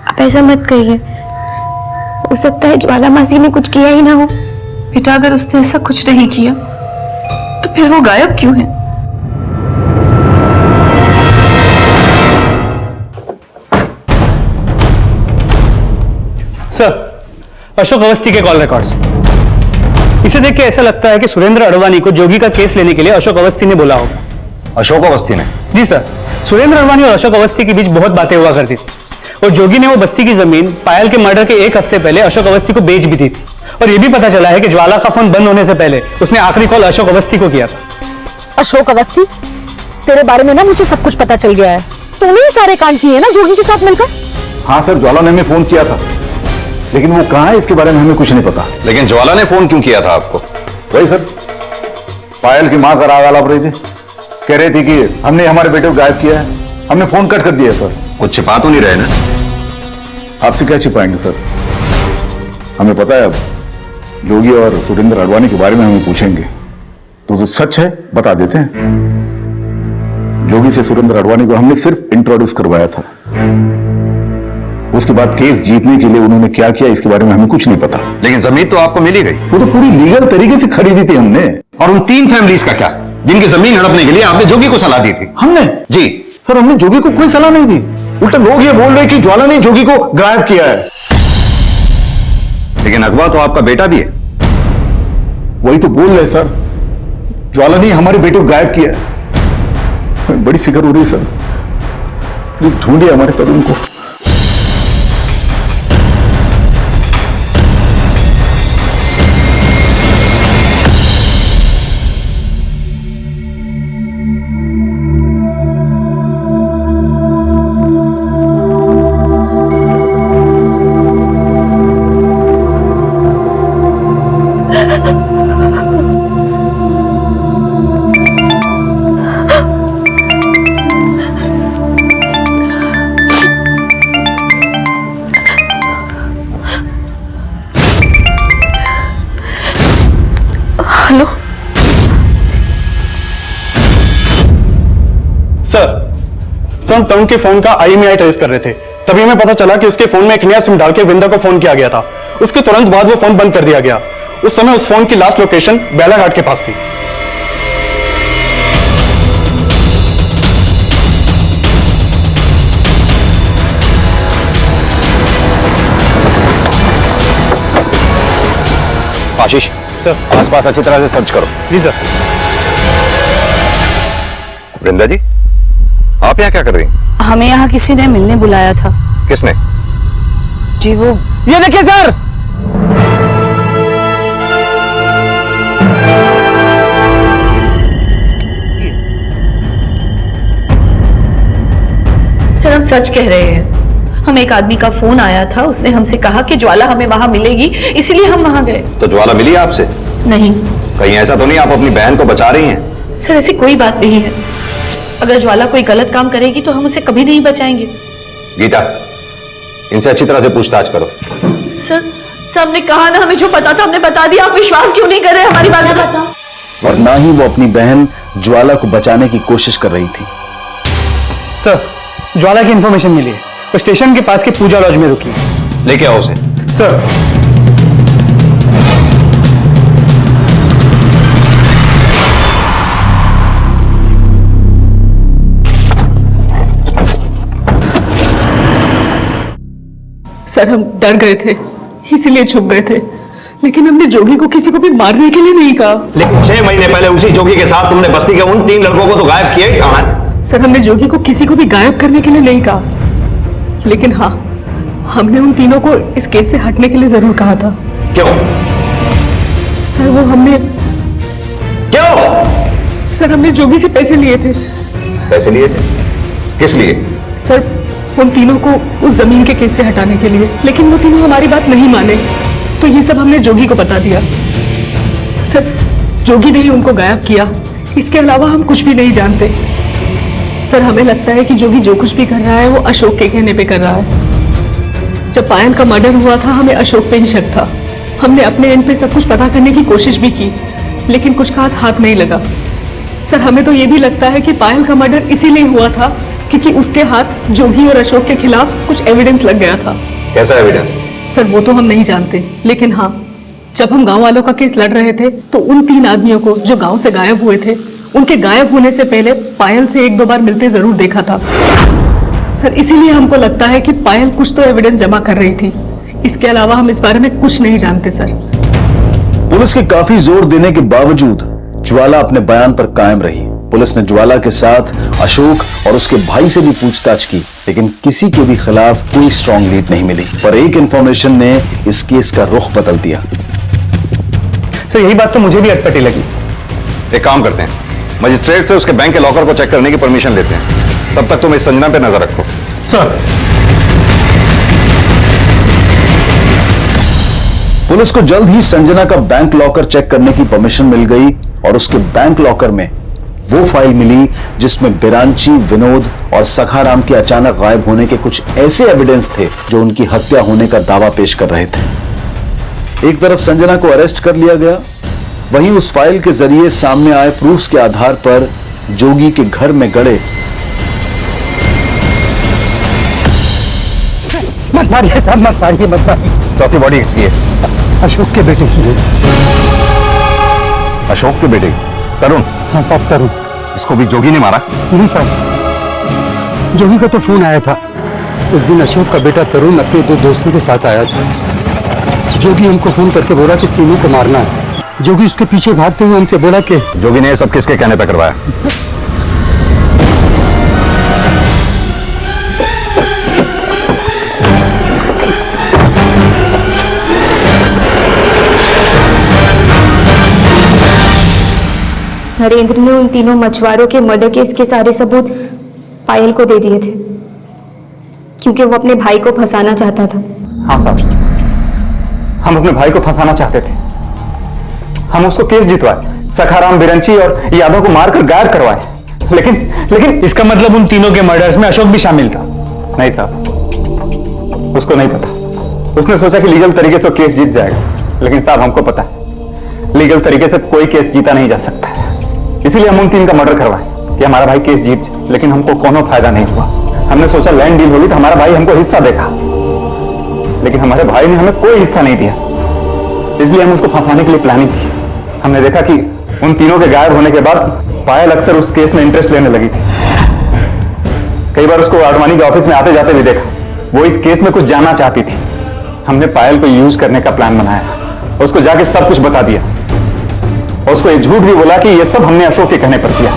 S17: आप ऐसा मत कहिए। हो सकता है ज्वाला मासी ने कुछ किया ही ना हो।
S18: बेटा, अगर उसने ऐसा कुछ नहीं किया तो फिर वो गायब क्यों है?
S16: सर, अशोक अवस्थी के कॉल रिकॉर्ड्स। इसे देख के ऐसा लगता है कि सुरेंद्र अडवाणी को जोगी का केस लेने के लिए अशोक अवस्थी ने बोला होगा।
S4: अशोक अवस्थी ने?
S16: जी सर, सुरेंद्र अडवाणी और अशोक अवस्थी के बीच बहुत बातें हुआ करती थी और जोगी ने वो बस्ती की जमीन पायल के मर्डर के 1 हफ्ते पहले अशोक अवस्थी को बेच भी दी थी। और ये भी पता चला है कि ज्वाला का फोन बंद होने से पहले उसने आखिरी कॉल अशोक अवस्थी को किया था।
S8: अशोक अवस्थी, तेरे बारे में ना मुझे सब कुछ पता चल गया है। तूने ही सारे कांड किए ना जोगी के साथ मिलकर?
S3: हाँ सर, ज्वाला ने हमें फोन किया था, लेकिन वो कहाँ है इसके बारे में हमें कुछ नहीं पता।
S4: लेकिन ज्वाला ने फोन क्यों किया था आपको?
S3: वही सर, पायल की माँ का राग आलाप रही थी, कह रही थी कि हमने हमारे बेटे को गायब किया है। हमने फोन कट कर दिया सर।
S4: कुछ छिपा तो नहीं रहे ना?
S3: आपसे क्या छिपाएंगे सर, हमें पता है। अब जोगी और सुरेंद्र अडवाणी के बारे में हमें पूछेंगे तो जो सच है बता देते हैं। जोगी से सुरेंद्र अडवाणी को हमने सिर्फ इंट्रोड्यूस करवाया था। उसके बाद केस जीतने के लिए उन्होंने क्या किया इसके बारे में हमें कुछ नहीं पता।
S4: लेकिन जमीन तो आपको मिल ही गई।
S3: वो तो पूरी लीगल तरीके से खरीदी थी हमने।
S4: और उन 3 फैमिलीज का क्या, जिनकी जमीन हड़पने के लिए आपने जोगी को सलाह दी थी?
S3: हमने?
S4: जी
S3: सर, हमने जोगी को कोई सलाह नहीं दी। उल्टा लोग ये बोल रहे कि ज्वाला ने जोगी को गायब किया है।
S4: लेकिन अगवा तो आपका बेटा भी है।
S3: वही तो बोल रहे सर, ज्वाला ने हमारे बेटे को गायब किया है। बड़ी फिक्र हो रही है सर, प्लीज ढूंढिए हमारे तरुण को।
S18: हेलो
S7: सर, हम तरुण के फोन का IMEI ट्रेस कर रहे थे, तभी हमें पता चला कि उसके फोन में एक नया सिम डाल के विंदा को फोन किया गया था। उसके तुरंत बाद वो फोन बंद कर दिया गया। उस समय उस फोन की लास्ट लोकेशन बेलाघाट के पास थी।
S4: आशीष
S7: सर,
S4: आसपास अच्छी तरह से सर्च करो।
S7: जी सर।
S4: वृंदा जी, आप यहाँ क्या कर रही हैं?
S18: हमें यहाँ किसी ने मिलने बुलाया था।
S4: किसने?
S18: जी वो,
S12: ये देखिए सर,
S18: सर हम सच कह रहे हैं। हमें एक आदमी का फोन आया था, उसने हमसे कहा कि ज्वाला हमें वहां मिलेगी, इसलिए हम वहां गए।
S4: तो ज्वाला मिली आपसे?
S18: नहीं।
S4: कहीं ऐसा तो नहीं आप अपनी बहन को बचा रही हैं?
S18: सर ऐसी कोई बात नहीं है। अगर ज्वाला कोई गलत काम करेगी तो हम उसे कभी नहीं बचाएंगे।
S4: गीता, इनसे अच्छी तरह से पूछताछ करो।
S18: सर हमने कहा ना, हमें जो पता था हमने बता दिया। आप विश्वास क्यों नहीं कर रहे हमारी बात बताता?
S1: और ना ही वो अपनी बहन ज्वाला को बचाने की कोशिश कर रही थी।
S16: सर, ज्वाला की इंफॉर्मेशन मिली है, वो स्टेशन के पास के पूजा लॉज में रुकी है।
S4: लेके आओ उसे।
S16: सर,
S18: सर हम डर गए थे, इसीलिए छुप गए थे, लेकिन हमने जोगी को किसी को भी मारने के लिए नहीं कहा।
S4: लेकिन 6 महीने पहले उसी जोगी के साथ तुमने बस्ती के उन 3 लड़कों को तो गायब किया ही। कहां है?
S18: सर हमने जोगी को किसी को भी गायब करने के लिए नहीं कहा, लेकिन हाँ, हमने उन तीनों को इस केस से हटने के लिए जरूर कहा था।
S4: क्यों?
S18: सर वो हमने
S4: क्यों?
S18: सर हमने जोगी से पैसे लिए थे।
S4: पैसे लिए थे? किस लिए?
S18: सर उन तीनों को उस जमीन के केस से हटाने के लिए, लेकिन वो तीनों हमारी बात नहीं माने, तो ये सब हमने जोगी को बता दिया। सर जोगी ने ही उनको गायब किया, इसके अलावा हम कुछ भी नहीं जानते। सर हमें लगता है कि जोगी जो कुछ भी कर रहा है वो अशोक के कहने पे कर रहा है। जब पायल का मर्डर हुआ था हमें अशोक पे ही शक था। हमने अपने एंड पे सब कुछ पता करने की कोशिश भी की, लेकिन कुछ खास हाथ नहीं लगा। सर हमें तो ये भी लगता है कि पायल का मर्डर इसीलिए हुआ था क्योंकि उसके हाथ जोगी और अशोक के खिलाफ कुछ एविडेंस लग गया था।
S4: कैसा एविडेंस?
S18: सर वो तो हम नहीं जानते, लेकिन हाँ, जब हम गांव वालों का केस लड़ रहे थे तो उन 3 आदमियों को जो गांव से गायब हुए थे, उनके गायब होने से पहले पायल से 1-2 बार मिलते जरूर देखा था। सर इसीलिए हमको लगता है कि पायल कुछ तो एविडेंस जमा कर रही थी। इसके अलावा हम इस बारे में कुछ नहीं जानते सर।
S1: पुलिस के काफी जोर देने के बावजूद ज्वाला अपने बयान पर कायम रही। पुलिस ने ज्वाला के साथ अशोक और उसके भाई से भी पूछताछ की, लेकिन किसी के भी खिलाफ कोई स्ट्रॉन्ग लीड नहीं मिली। पर एक इंफॉर्मेशन ने इस केस का रुख बदल दिया।
S16: सर यही बात तो मुझे भी अटपटी लगी।
S4: एक काम करते हैं, मजिस्ट्रेट से उसके बैंक के लॉकर को चेक करने की परमिशन लेते हैं। तब तक तुम इस संजना पे नजर रखो।
S16: सर
S1: पुलिस को जल्द ही संजना का बैंक लॉकर चेक करने की परमिशन मिल गई और उसके बैंक लॉकर में वो फाइल मिली जिसमें बिरांची, विनोद और सखाराम के अचानक गायब होने के कुछ ऐसे एविडेंस थे जो उनकी हत्या होने का दावा पेश कर रहे थे। एक तरफ संजना को अरेस्ट कर लिया गया, वहीं उस फाइल के जरिए सामने आए प्रूफ्स के आधार पर जोगी के घर में गड़े
S3: मत मारिए साहब, मत मारिए, मत मारिए।
S4: चौथी बॉडी किसकी है?
S3: अशोक के बेटे की है।
S4: अशोक के बेटे तरुण?
S3: हाँ साहब, तरुण।
S4: इसको भी जोगी ने मारा?
S3: नहीं साहब, जोगी का तो फोन आया था। उस दिन अशोक का बेटा तरुण अपने 2 दोस्तों के साथ आया था। जोगी हमको फोन करके बोला कि तीनों को मारना है। जोगी उसके पीछे भागते हुए हमसे बोला कि
S4: जोगी ने सब किसके कहने पर करवाया?
S17: नरेंद्र ने उन तीनों मछुआरों के मर्डर केस के सारे सबूत पायल को दे दिए थे क्योंकि वो अपने भाई को फंसाना चाहता था।
S16: हाँ साहब, हम अपने भाई को फंसाना चाहते थे। हम उसको केस जितवाए, सखाराम, बिरंची और यादव को मारकर गायब करवाए, लेकिन इसका मतलब उन तीनों के मर्डर्स में अशोक भी शामिल था? नहीं साहब, उसको नहीं पता। उसने सोचा कि लीगल तरीके से केस जीत जाएगा, लेकिन साहब हमको पता है लीगल तरीके से कोई केस जीता नहीं जा सकता है। इसीलिए हम उन 3 का मर्डर करवाए कि हमारा भाई केस जीत जाए, लेकिन हमको कोनो फायदा नहीं हुआ। हमने सोचा लैंड डील होगी तो हमारा भाई हमको हिस्सा देगा, लेकिन हमारे भाई ने हमें कोई हिस्सा नहीं दिया। इसलिए हम उसको फंसाने के लिए प्लानिंग की। हमने देखा कि उन तीनों के गायब होने के बाद पायल अक्सर उस केस में इंटरेस्ट लेने लगी थी। कई बार उसको आडवाणी के ऑफिस में आते जाते भी देखा। वो इस केस में कुछ जानना चाहती थी। हमने पायल को यूज करने का प्लान बनाया, उसको जाके सब कुछ बता दिया और उसको ये झूठ भी बोला कि ये सब हमने अशोक के कहने पर किया।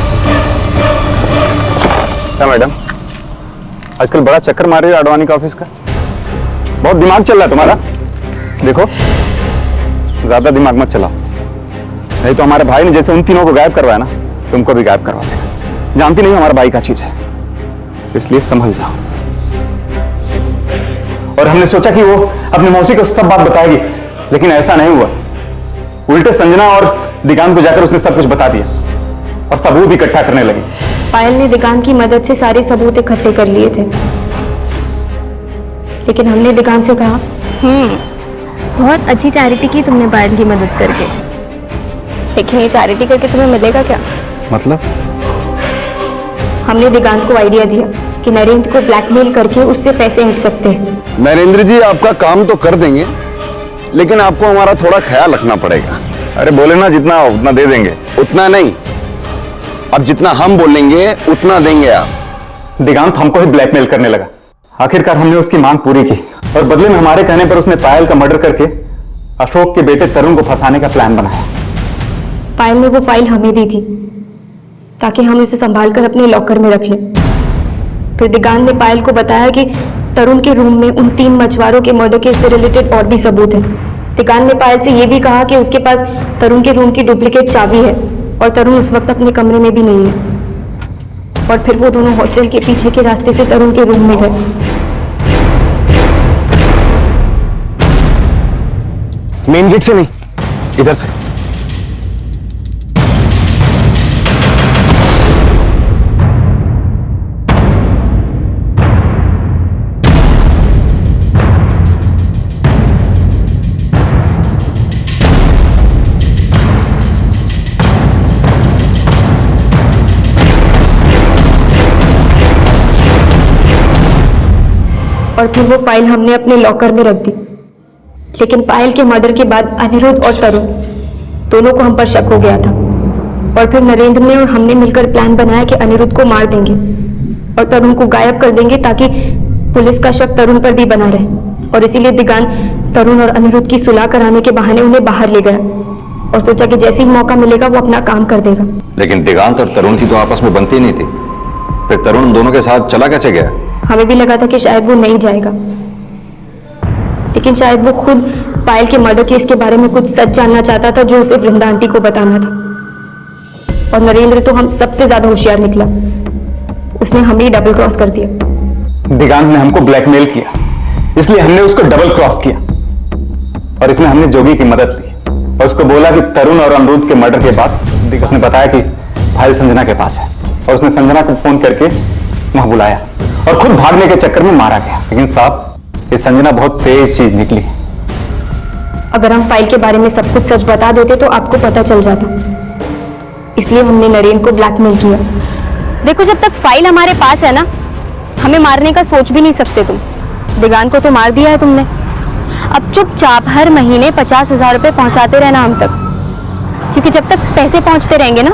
S16: क्या मैडम, आजकल बड़ा चक्कर मार रही है आडवाणी का ऑफिस का? बहुत दिमाग चल रहा है तुम्हारा। देखो, ज्यादा दिमाग मत चलाओ, नहीं तो हमारे भाई ने जैसे उन तीनों को गायब करवाया ना, तुमको भी गायब करवा देगा। जानती नहीं हमारे भाई का चीज है, इसलिए संभल जाओ। और हमने सोचा कि वो अपनी मौसी को सब बात बताएगी, लेकिन ऐसा नहीं हुआ। उल्टे संजना और दिगांत को जाकर उसने सब कुछ बता दिया और सबूत इकट्ठा करने लगी।
S17: पायल ने दिगांत की मदद से सारे सबूत इकट्ठे कर लिए थे, लेकिन हमने दिगांत से कहा, बहुत अच्छी चैरिटी की तुमने पायल की मदद करके, लेकिन ये चैरिटी करके तुम्हें मिलेगा क्या?
S4: मतलब?
S17: हमने दिगांत को आइडिया दिया कि नरेंद्र को ब्लैकमेल करके उससे पैसे हट सकते हैं।
S21: नरेंद्र जी आपका काम तो कर देंगे, लेकिन आपको हमारा थोड़ा ख्याल रखना पड़ेगा।
S4: अरे बोले ना, जितना उतना दे देंगे।
S21: उतना नहीं, अब जितना हम बोलेंगे उतना देंगे आप।
S16: दिगांत हमको ही ब्लैकमेल करने लगा। आखिरकार हमने उसकी मांग पूरी की और बदले में हमारे कहने पर उसने पायल का मर्डर करके अशोक के बेटे तरुण को फंसाने का प्लान बनाया।
S17: पायल ने वो फाइल हमें दी थी ताकि हम उसे संभालकर अपने लॉकर में रख लें। फिर दिगांत ने पायल को बताया कि तरुण के रूम में उन 3 मछुआरों के मर्डर केस से रिलेटेड और भी सबूत है। दिगांत ने पायल से यह भी कहा कि उसके पास तरुण के रूम की डुप्लीकेट चाबी है और तरुण उस वक्त अपने कमरे में भी नहीं है। और फिर वो दोनों हॉस्टल के पीछे के रास्ते से तरुण के रूम में गए।
S21: मेन गेट से नहीं, इधर से।
S17: और फिर वो फाइल हमने अपने लॉकर में रख दी। लेकिन पायल के मर्डर के बाद अनिरुद्ध और तरुण दोनों को हम पर शक हो गया था, और फिर नरेंद्र ने और हमने मिलकर प्लान बनाया कि अनिरुद्ध को मार देंगे और तरुण को गायब कर देंगे ताकि पुलिस का शक तरुण पर भी बना रहे। और इसीलिए दिगान तरुण और अनिरुद्ध की सुलह कराने के बहाने उन्हें बाहर ले गया और सोचा कि जैसे ही मौका मिलेगा वो अपना काम कर देगा।
S4: लेकिन दिगांत और तरुण की तो आपस में बनती नहीं थी, फिर तरुण उन दोनों के साथ चला कैसे गया?
S17: हमें भी लगा था कि शायद वो नहीं जाएगा, लेकिन शायद वो खुद पायल के मर्डर केस के बारे में कुछ सच जानना चाहता था जो उसे वृंदा आंटी को बताना था। और नरेंद्र तो हम सबसे ज्यादा होशियार निकला, उसने हमें ही डबल क्रॉस कर दिया।
S16: दिगांत ने हमको ब्लैकमेल किया, इसलिए हमने उसको डबल क्रॉस किया और इसमें हमने जोगी की मदद ली और उसको बोला कि तरुण और अनिरुद्ध के मर्डर के बाद उसने बताया कि फाइल संजना के पास है और उसने संजना को फोन करके वहां बुलाया और खुद भागने के चक्कर में मारा गया। लेकिन साहब, ये संजना बहुत तेज चीज निकली।
S17: अगर हम फाइल के बारे में सब कुछ सच बता देते तो आपको पता चल जाता, इसलिए हमने नरेंद्र को ब्लैकमेल किया।
S2: देखो, जब तक फाइल हमारे पास है ना, हमें मारने का सोच भी नहीं सकते तुम। दिगांत को तो मार दिया है तुमने, अब चुपचाप हर महीने 50,000 रुपए पहुंचाते रहना हम तक, क्योंकि जब तक पैसे पहुंचते रहेंगे ना,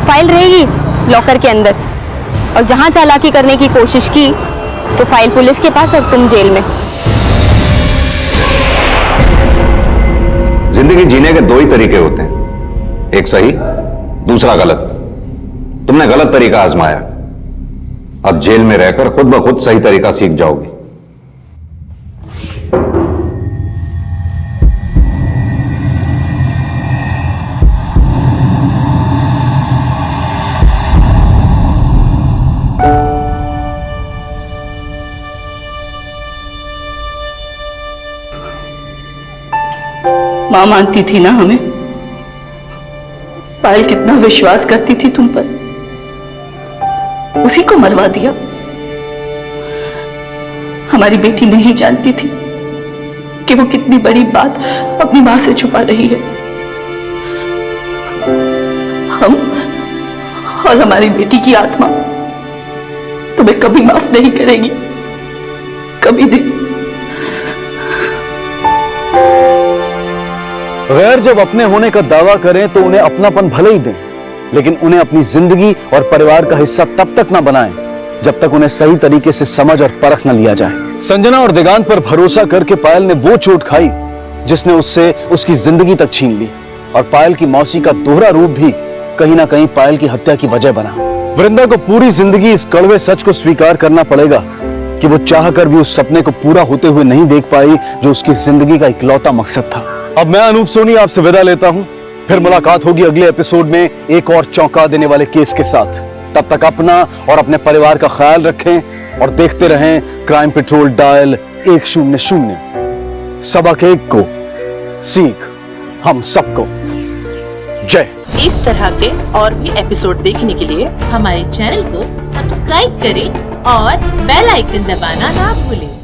S2: फाइल रहेगी लॉकर के अंदर, और जहां चालाकी करने की कोशिश की तो फाइल पुलिस के पास और तुम जेल में।
S4: जिंदगी जीने के दो ही तरीके होते हैं, एक सही, दूसरा गलत। तुमने गलत तरीका आजमाया, अब जेल में रहकर खुद ब खुद सही तरीका सीख जाओगी।
S18: मां मानती थी ना हमें, पायल कितना विश्वास करती थी तुम पर, उसी को मरवा दिया। हमारी बेटी नहीं जानती थी कि वो कितनी बड़ी बात अपनी मां से छुपा रही है। हम और हमारी बेटी की आत्मा तुम्हें कभी माफ नहीं करेगी, कभी नहीं।
S1: गैर जब अपने होने का दावा करें तो उन्हें अपनापन भले ही दें, लेकिन उन्हें अपनी जिंदगी और परिवार का हिस्सा तब तक ना बनाएं जब तक उन्हें सही तरीके से समझ और परख न लिया जाए। संजना और दिगांत पर भरोसा करके पायल ने वो चोट खाई जिसने उससे उसकी जिंदगी तक छीन ली, और पायल की मौसी का दोहरा रूप भी कहीं ना कहीं पायल की हत्या की वजह बना। वृंदा को पूरी जिंदगी इस कड़वे सच को स्वीकार करना पड़ेगा कि वो चाहकर भी उस सपने को पूरा होते हुए नहीं देख पाई जो उसकी जिंदगी का इकलौता मकसद था। अब मैं अनूप सोनी आपसे विदा लेता हूं, फिर मुलाकात होगी अगले एपिसोड में एक और चौंका देने वाले केस के साथ। तब तक अपना और अपने परिवार का ख्याल रखें और देखते रहें क्राइम पेट्रोल डायल 100। सबक एक को, सीख हम सबको। जय।
S11: इस तरह के और भी एपिसोड देखने के लिए हमारे चैनल को सब्सक्राइब करें और बेल आइकन दबाना ना भूलें।